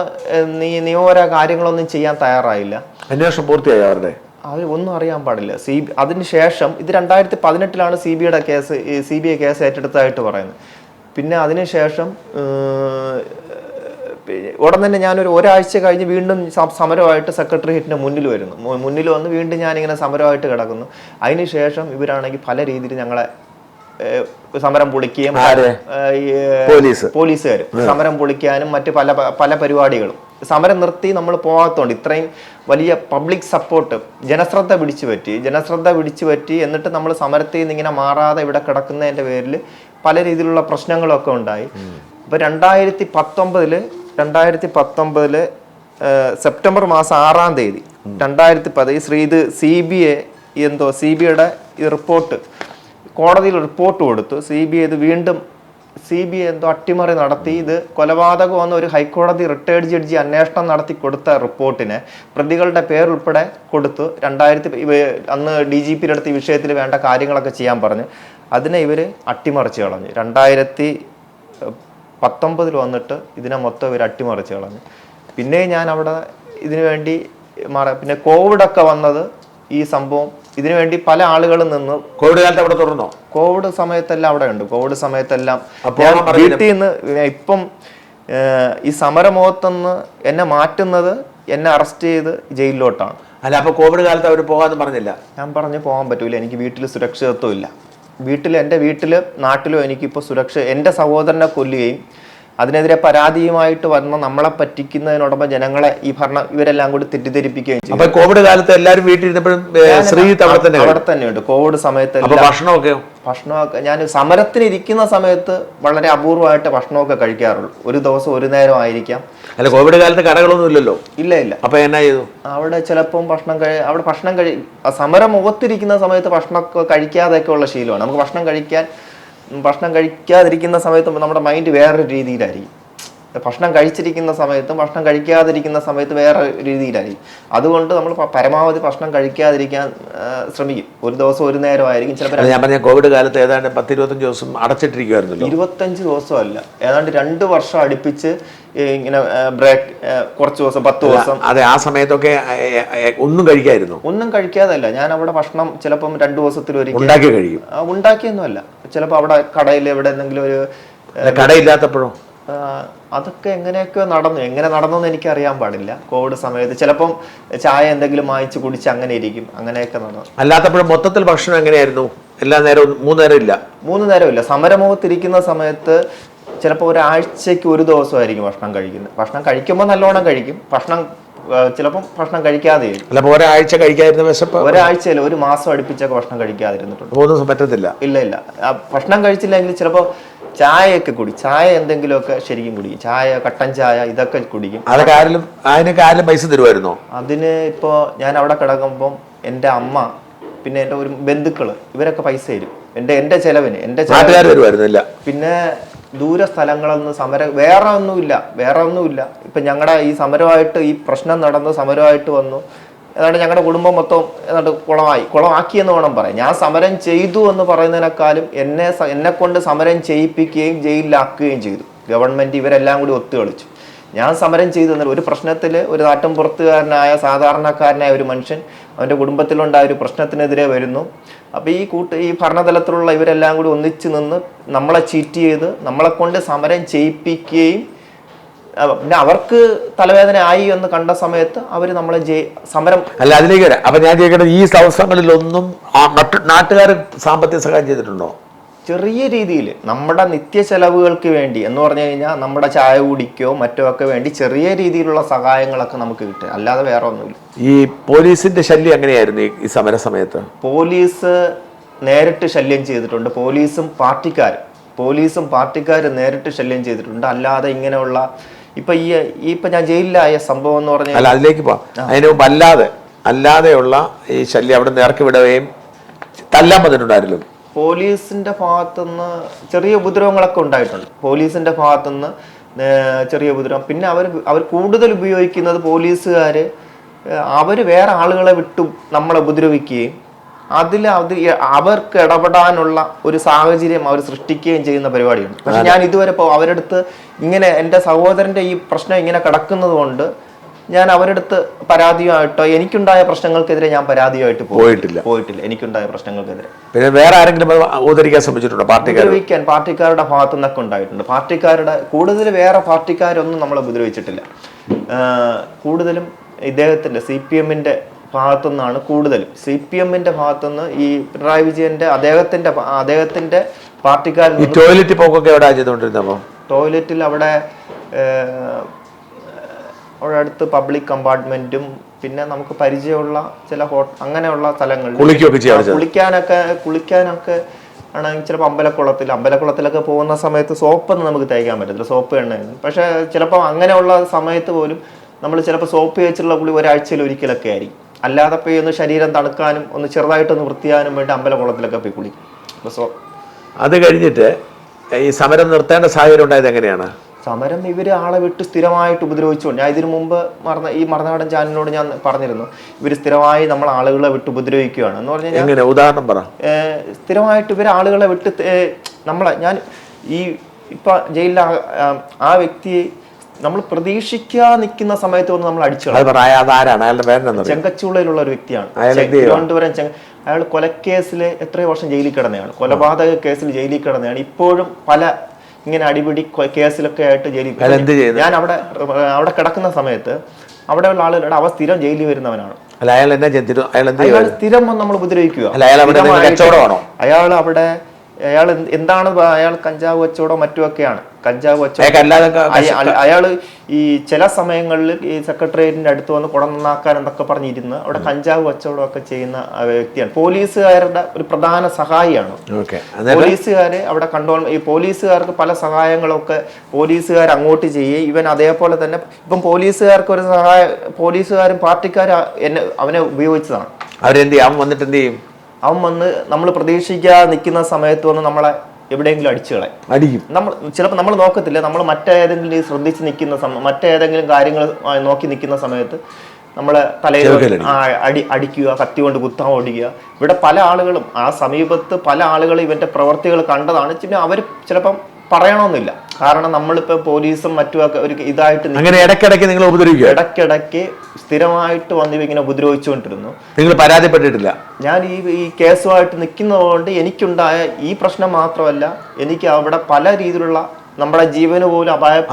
നിയമപര കാര്യങ്ങളൊന്നും ചെയ്യാൻ തയ്യാറായില്ല. അന്വേഷണം പൂർത്തിയായി അവരുടെ അവർ ഒന്നും അറിയാൻ പാടില്ല. അതിനുശേഷം ഇത് 2018 CBI കേസ് ഏറ്റെടുത്തതായിട്ട് പറയുന്നത്. പിന്നെ അതിനുശേഷം ഉടൻ തന്നെ ഞാനൊരു ഒരാഴ്ച കഴിഞ്ഞ് വീണ്ടും സമരമായിട്ട് സെക്രട്ടേറിയറ്റിൻ്റെ മുന്നിൽ വന്ന് വീണ്ടും ഞാനിങ്ങനെ സമരമായിട്ട് കിടക്കുന്നു. അതിനുശേഷം ഇവരാണെങ്കിൽ പല രീതിയിൽ ഞങ്ങളെ സമരം പൊളിക്കുകയും പോലീസുകാർ സമരം പൊളിക്കാനും മറ്റ് പല പരിപാടികളും സമരം നിർത്തി നമ്മൾ പോകാത്തതുകൊണ്ട് ഇത്രയും വലിയ പബ്ലിക് സപ്പോർട്ട് ജനശ്രദ്ധ പിടിച്ചു പറ്റി എന്നിട്ട് നമ്മൾ സമരത്തിൽ നിന്ന് ഇങ്ങനെ മാറാതെ ഇവിടെ കിടക്കുന്നതിൻ്റെ പേരിൽ പല രീതിയിലുള്ള പ്രശ്നങ്ങളൊക്കെ ഉണ്ടായി. അപ്പോൾ 2019 സെപ്റ്റംബർ മാസം 6-ാം തീയതി 2010 CBIയുടെ ഈ റിപ്പോർട്ട് കോടതിയിൽ റിപ്പോർട്ട് കൊടുത്തു. CBI എന്തോ അട്ടിമറി നടത്തി ഇത് കൊലപാതകം എന്ന ഒരു ഹൈക്കോടതി റിട്ടയർഡ് ജഡ്ജി അന്വേഷണം നടത്തി കൊടുത്ത റിപ്പോർട്ടിന് പ്രതികളുടെ പേരുൾപ്പെടെ കൊടുത്തു. അന്ന് DGPയുടെ അടുത്ത് ഈ വിഷയത്തിൽ വേണ്ട കാര്യങ്ങളൊക്കെ ചെയ്യാൻ പറഞ്ഞു. അതിനെ ഇവർ അട്ടിമറിച്ച് കളഞ്ഞു. 2019 വന്നിട്ട് ഇതിനെ മൊത്തം ഇവർ അട്ടിമറിച്ച് കളഞ്ഞു. പിന്നെ ഞാൻ അവിടെ ഇതിനു വേണ്ടി പിന്നെ കോവിഡൊക്കെ വന്നത് ഈ സംഭവം ഇതിനു വേണ്ടി പല ആളുകളും നിന്ന് കോവിഡ് കാലത്ത് അവിടെ തുറന്നോ? കോവിഡ് സമയത്തെല്ലാം അവിടെ ഉണ്ട്. കോവിഡ് സമയത്തെല്ലാം വീട്ടിൽ നിന്ന് ഇപ്പം ഈ സമരമുഖത്തുനിന്ന് എന്നെ മാറ്റുന്നത് എന്നെ അറസ്റ്റ് ചെയ്ത് ജയിലിലോട്ടാണ്. അല്ല, അപ്പൊ കോവിഡ് കാലത്ത് അവർ പോകാന്ന് പറഞ്ഞില്ല? ഞാൻ പറഞ്ഞു പോകാൻ പറ്റൂല, എനിക്ക് വീട്ടിൽ സുരക്ഷിതത്വം ഇല്ല. എൻ്റെ നാട്ടിലോ എനിക്കിപ്പോൾ എൻ്റെ സഹോദരനെ കൊല്ലുകയും അതിനെതിരെ പരാതിയുമായിട്ട് വന്ന നമ്മളെ പറ്റിക്കുന്നതിനോടൊപ്പം ജനങ്ങളെ ഇവരെല്ലാം കൂടി തെറ്റിദ്ധരിപ്പിക്കുകയും ചെയ്യും. അപ്പൊ കോവിഡ് കാലത്ത് എല്ലാവരും വീട്ടിലിരുന്നപ്പോഴും അവിടെ തന്നെയുണ്ട്. കോവിഡ് സമയത്ത് ഭക്ഷണമൊക്കെ ഞാൻ സമരത്തിന് ഇരിക്കുന്ന സമയത്ത് വളരെ അപൂർവമായിട്ട് ഭക്ഷണമൊക്കെ കഴിക്കാറുള്ളൂ. ഒരു ദിവസം ഒരു നേരം ആയിരിക്കാം. അല്ല, കോവിഡ് കാലത്ത് കടകളൊന്നും ഇല്ലല്ലോ? ഇല്ല. അപ്പൊ എന്നാ ചെയ്തു? അവിടെ ചിലപ്പം ഭക്ഷണം സമരം മുഖത്തിരിക്കുന്ന സമയത്ത് ഭക്ഷണമൊക്കെ കഴിക്കാതെയൊക്കെ ഉള്ള ശീലമാണ്. നമുക്ക് ഭക്ഷണം കഴിക്കാതിരിക്കുന്ന സമയത്ത് നമ്മുടെ മൈൻഡ് വേറൊരു രീതിയിലായിരിക്കും. ഭക്ഷണം കഴിച്ചിരിക്കുന്ന സമയത്തും ഭക്ഷണം കഴിക്കാതിരിക്കുന്ന സമയത്ത് വേറെ രീതിയിലായിരിക്കും. അതുകൊണ്ട് നമ്മൾ പരമാവധി ഭക്ഷണം കഴിക്കാതിരിക്കാൻ ശ്രമിക്കും. ഒരു ദിവസം ഒരു നേരമായിരിക്കും. ചിലപ്പോൾ ഞാൻ പറഞ്ഞ കോവിഡ് കാലത്ത് ഏതാണ്ട് 10-25 ദിവസം അടച്ചിട്ടിരിക്കുവായിരുന്നല്ലോ. 25 ദിവസമല്ല, ഏതാണ്ട് 2 വർഷം അടുപ്പിച്ച് ഇങ്ങനെ ബ്രേക്ക്, കുറച്ച് ദിവസം 10 ദിവസം. അതെ, ആ സമയത്തൊക്കെ ഒന്നും കഴിക്കായിരുന്നു? ഒന്നും കഴിക്കാതല്ല, ഞാൻ അവിടെ ഭക്ഷണം ചിലപ്പം 2 ദിവസത്തിൽ ഒരിക്കൽ ഉണ്ടാക്കി കഴിക്കും. ഉണ്ടാക്കിയൊന്നുമല്ല, ചിലപ്പോൾ അവിടെ കടയിൽ എവിടെ എന്തെങ്കിലും ഒരു കടയില്ലാത്തപ്പോഴോ അതൊക്കെ എങ്ങനെ നടന്നു എന്ന് എനിക്ക് അറിയാൻ പാടില്ല. കോവിഡ് സമയത്ത് ചിലപ്പം ചായ എന്തെങ്കിലും വാങ്ങിച്ച് കുടിച്ച് അങ്ങനെ ഇരിക്കും, അങ്ങനെയൊക്കെ നടന്നു. അല്ലാത്തപ്പോഴും മൊത്തത്തിൽ ഭക്ഷണം എങ്ങനെയായിരുന്നു? എല്ലാ നേരവും 3 നേരം ഇല്ല? 3 നേരം ഇല്ല. സമരമുഖത്തിരിക്കുന്ന സമയത്ത് ചിലപ്പോൾ ഒരാഴ്ചയ്ക്ക് ഒരു ദിവസമായിരിക്കും ഭക്ഷണം കഴിക്കുന്നത്. ഭക്ഷണം കഴിക്കുമ്പോൾ നല്ലോണം കഴിക്കും, ചിലപ്പം ഭക്ഷണം കഴിക്കാതെ ഒരാഴ്ച കഴിക്കാതിരുന്ന വിശപ്പ് ഒരാഴ്ചയിൽ ഒരു മാസം അടുപ്പിച്ചൊക്കെ ഭക്ഷണം കഴിക്കാതിരുന്നിട്ടുണ്ട്. ഒന്നും പറ്റത്തില്ല. ഇല്ല ഭക്ഷണം കഴിച്ചില്ലെങ്കിൽ ചിലപ്പോൾ ചായയൊക്കെ ചായ എന്തെങ്കിലുമൊക്കെ ശരിക്കും കുടിക്കും. ചായ, കട്ടൻ ചായ ഇതൊക്കെ കുടിക്കും. അതിനൊക്കെ ആരും പൈസ തരുമായിരുന്നോ? അതിന് ഇപ്പോൾ ഞാൻ അവിടെ കിടക്കുമ്പം എൻ്റെ അമ്മ പിന്നെ എൻ്റെ ഒരു ബന്ധുക്കള് ഇവരൊക്കെ പൈസ തരും എൻ്റെ ചെലവിന്. തരുമായിരുന്നില്ല. പിന്നെ ദൂര സ്ഥലങ്ങളിൽ നിന്ന് വേറെ ഒന്നുമില്ല. ഇപ്പൊ ഞങ്ങളുടെ ഈ സമരമായിട്ട് ഈ പ്രശ്നം നടന്ന് സമരമായിട്ട് വന്നു. ഏതാണ്ട് ഞങ്ങളുടെ കുടുംബം മൊത്തം കുളമാക്കിയെന്ന് വേണം പറയാം. ഞാൻ സമരം ചെയ്തു എന്ന് പറയുന്നതിനേക്കാളും എന്നെ കൊണ്ട് സമരം ചെയ്യിപ്പിക്കുകയും ജയിലിലാക്കുകയും ചെയ്തു ഗവൺമെന്റ്. ഇവരെല്ലാം കൂടി ഒത്തുകളിച്ചു. ഞാൻ സമരം ചെയ്തു ഒരു പ്രശ്നത്തിൽ ഒരു നാട്ടിൻപുറത്തുകാരനായ സാധാരണക്കാരനായ ഒരു മനുഷ്യൻ അവൻ്റെ കുടുംബത്തിലുണ്ടായ ഒരു പ്രശ്നത്തിനെതിരെ വരുന്നു. അപ്പോൾ ഈ ഭരണതലത്തിലുള്ള ഇവരെല്ലാം കൂടി ഒന്നിച്ചു നിന്ന് നമ്മളെ ചീറ്റ് ചെയ്ത് നമ്മളെ കൊണ്ട് സമരം ചെയ്യിപ്പിക്കുകയും പിന്നെ അവർക്ക് തലവേദന ആയി എന്ന് കണ്ട സമയത്ത് അവർ നമ്മളെ സമരം അല്ല അതിലേക്ക് വരാം. അപ്പൊ ഞാൻ ചോദിക്കട്ടെ, ഈ ദിവസങ്ങളിലൊന്നും നാട്ടുകാർ സാമ്പത്തിക സഹായം ചെയ്തിട്ടുണ്ടോ? ചെറിയ രീതിയിൽ നമ്മുടെ നിത്യ ചെലവുകൾക്ക് വേണ്ടി എന്ന് പറഞ്ഞു കഴിഞ്ഞാൽ നമ്മുടെ ചായ കുടിക്കോ മറ്റോ ഒക്കെ വേണ്ടി ചെറിയ രീതിയിലുള്ള സഹായങ്ങളൊക്കെ നമുക്ക് കിട്ടും, അല്ലാതെ വേറെ ഒന്നുമില്ല. ഈ പോലീസിന്റെ ശല്യം എങ്ങനെയായിരുന്നു ഈ സമര സമയത്ത്? പോലീസ് നേരിട്ട് ശല്യം ചെയ്തിട്ടുണ്ട്. പോലീസും പാർട്ടിക്കാരും നേരിട്ട് ശല്യം ചെയ്തിട്ടുണ്ട്. അല്ലാതെ ഇങ്ങനെയുള്ള ഇപ്പൊ ഞാൻ ജയിലിലായ സംഭവം എന്ന് പറഞ്ഞാൽ അല്ല അതിലേക്ക് പോവാം. അതിന് മുമ്പ് അല്ലാതെയുള്ള ഈ ശല്യം അവിടെ നിന്ന് ഇറക്കി വിടുകയും തല്ലാൻ പറ്റുന്നുണ്ടായിരുന്നു. പോലീസിന്റെ ഭാഗത്തുനിന്ന് ചെറിയ ഉപദ്രവങ്ങളൊക്കെ ഉണ്ടായിട്ടുണ്ട്. പോലീസിന്റെ ഭാഗത്തുനിന്ന് ചെറിയ ഉപദ്രവം. പിന്നെ അവർ കൂടുതൽ ഉപയോഗിക്കുന്നത് പോലീസുകാര് വേറെ ആളുകളെ വിട്ടു നമ്മളെ ഉപദ്രവിക്കുകയും അവർക്ക് ഇടപെടാനുള്ള ഒരു സാഹചര്യം അവർ സൃഷ്ടിക്കുകയും ചെയ്യുന്ന പരിപാടിയാണ്. പക്ഷെ ഞാൻ ഇതുവരെ അവരടുത്ത് ഇങ്ങനെ എൻ്റെ സഹോദരന്റെ ഈ പ്രശ്നം ഇങ്ങനെ കിടക്കുന്നത് കൊണ്ട് ഞാൻ അവരടുത്ത് പരാതിയായിട്ടോ എനിക്കുണ്ടായ പ്രശ്നങ്ങൾക്കെതിരെ ഞാൻ പരാതിയായിട്ട് പോയിട്ടില്ല. എനിക്കുണ്ടായ പ്രശ്നങ്ങൾക്കെതിരെ പിന്നെ വേറെ ആരെങ്കിലും അവതരിക്കാൻ ശ്രമിച്ചിട്ടുണ്ടോ? പാർട്ടിക്കാരുടെ ഭാഗത്തു നിന്നൊക്കെ ഉണ്ടായിട്ടുണ്ട്. കൂടുതൽ വേറെ പാർട്ടിക്കാരൊന്നും നമ്മളെ ഉപദ്രവിച്ചിട്ടില്ല. കൂടുതലും ഇദ്ദേഹത്തിന്റെ CPM-ന്റെ ഭാഗത്തുനിന്നാണ് കൂടുതലും. CPM-ന്റെ ഭാഗത്തുനിന്ന് ഈ പിണറായി വിജയന്റെ അദ്ദേഹത്തിന്റെ പാർട്ടിക്കാർ ടോയ്ലറ്റ് പോക്കൊക്കെ എവിടെ ചെയ്തുകൊണ്ടിരുന്നപ്പോ ടോയ്ലറ്റിൽ അവിടെ അടുത്ത് പബ്ലിക് കമ്പാർട്ട്മെന്റും പിന്നെ നമുക്ക് പരിചയമുള്ള ചില അങ്ങനെയുള്ള സ്ഥലങ്ങളിൽ കുളിക്കാനൊക്കെ ആണെങ്കിൽ ചിലപ്പോൾ അമ്പലക്കുളത്തിലൊക്കെ പോകുന്ന സമയത്ത് സോപ്പൊന്നും നമുക്ക് തേക്കാൻ പറ്റത്തില്ല, സോപ്പ് എണ്ണയൊന്നും. പക്ഷെ ചിലപ്പോൾ അങ്ങനെയുള്ള സമയത്ത് പോലും നമ്മൾ ചിലപ്പോൾ സോപ്പ് വെച്ചുള്ള കുളി ഒരാഴ്ചയിൽ ഒരിക്കലൊക്കെ ആയിരിക്കും. അല്ലാതെ പോയി ഒന്ന് ശരീരം തണുക്കാനും ഒന്ന് ചെറുതായിട്ടൊന്ന് വൃത്തിയാനും വേണ്ടി അമ്പലക്കുളത്തിലൊക്കെ പോയി കുളിക്കും. അത് കഴിഞ്ഞിട്ട് ഈ സമരം നിർത്തേണ്ട സാഹചര്യം ഉണ്ടായത് എങ്ങനെയാണ്? സമരം ആളെ വിട്ട് സ്ഥിരമായിട്ട് ഉപദ്രവിച്ചുകൊണ്ട് ഞാൻ ഇതിനു മുമ്പ് മറുനാടൻ ചാനലിനോട് ഞാൻ പറഞ്ഞിരുന്നു, ഇവർ സ്ഥിരമായി നമ്മൾ ആളുകളെ വിട്ട് ഉപദ്രവിക്കുകയാണ് എന്ന് പറഞ്ഞാൽ. ഉദാഹരണം പറ. സ്ഥിരമായിട്ട് ആളുകളെ വിട്ട് ഞാൻ ഇപ്പൊ ജയിലിലെ ആ വ്യക്തിയെ നമ്മൾ പ്രതീക്ഷിക്കാതെ നിൽക്കുന്ന സമയത്ത് വന്ന് നമ്മൾ അടിച്ചു. ചെങ്കച്ചൂളയിലുള്ള ഒരു വ്യക്തിയാണ്, തിരുവനന്തപുരം. അയാൾ കൊലക്കേസിൽ എത്രയോ വർഷം ജയിലിൽ കിടന്നതാണ്, കൊലപാതക കേസിൽ ജയിലിൽ കിടന്നതാണ്. ഇപ്പോഴും പല ഇങ്ങനെ അടിപിടി കേസിലൊക്കെ ആയിട്ട് ജയിലിൽ. ഞാൻ അവിടെ കിടക്കുന്ന സമയത്ത് അവിടെയുള്ള ആളുകളുടെ സ്ഥിരം ജയിലിൽ വരുന്നവനാണ്. അയാൾ സ്ഥിരം നമ്മൾ ഉപദ്രവിക്കുക. അയാൾ എന്താണ് അയാൾ കഞ്ചാവ് കച്ചവടം മറ്റുമൊക്കെയാണ്. കഞ്ചാവ് കച്ചവടം അയാൾ ഈ ചില സമയങ്ങളിൽ ഈ സെക്രട്ടേറിയറ്റിന്റെ അടുത്ത് വന്ന് കുടം നന്നാക്കാൻ എന്നൊക്കെ പറഞ്ഞിരുന്ന് അവിടെ കഞ്ചാവ് കച്ചവടം ഒക്കെ ചെയ്യുന്ന വ്യക്തിയാണ്. പോലീസുകാരുടെ ഒരു പ്രധാന സഹായിയാണ്. പോലീസുകാരെ അവിടെ ഈ പോലീസുകാർക്ക് പല സഹായങ്ങളൊക്കെ പോലീസുകാർ അങ്ങോട്ട് ചെയ്യുകയും ഇവൻ അതേപോലെ തന്നെ ഇപ്പം പോലീസുകാർക്ക് ഒരു പോലീസുകാരും പാർട്ടിക്കാരും അവനെ ഉപയോഗിച്ചതാണ്. വന്നിട്ട് എന്ത് ചെയ്യും? അവൻ വന്ന് നമ്മൾ പ്രതീക്ഷിക്കാതെ നിൽക്കുന്ന സമയത്ത് വന്ന് നമ്മളെ എവിടെയെങ്കിലും അടിക്കും. ചിലപ്പോൾ നമ്മൾ നോക്കത്തില്ല, നമ്മൾ മറ്റേതെങ്കിലും ശ്രദ്ധിച്ച് നിൽക്കുന്ന മറ്റേതെങ്കിലും കാര്യങ്ങൾ നോക്കി നിൽക്കുന്ന സമയത്ത് നമ്മളെ തലയിൽ അടിക്കുക, കത്തി കൊണ്ട് കുത്താൻ ഓടിക്കുക. ഇവിടെ പല ആളുകളും ആ സമീപത്ത് പല ആളുകളും ഇവന്റെ പ്രവർത്തികൾ കണ്ടതാണ്. പിന്നെ അവർ ചിലപ്പം പറയണമെന്നില്ല, കാരണം നമ്മളിപ്പോ പോലീസും മറ്റുമൊക്കെ ഒരു ഇതായിട്ട് ഇടയ്ക്കിടയ്ക്ക് സ്ഥിരമായിട്ട് വന്ന് ഇങ്ങനെ ഉപദ്രവിച്ചുകൊണ്ടിരുന്നു. നിങ്ങൾ പരാതിപ്പെട്ടിട്ടില്ല? ഞാൻ ഈ കേസുമായിട്ട് നിൽക്കുന്നതുകൊണ്ട് എനിക്കുണ്ടായ ഈ പ്രശ്നം മാത്രമല്ല, എനിക്ക് അവിടെ പല രീതിയിലുള്ള നമ്മുടെ ജീവന് പോലും അപായം.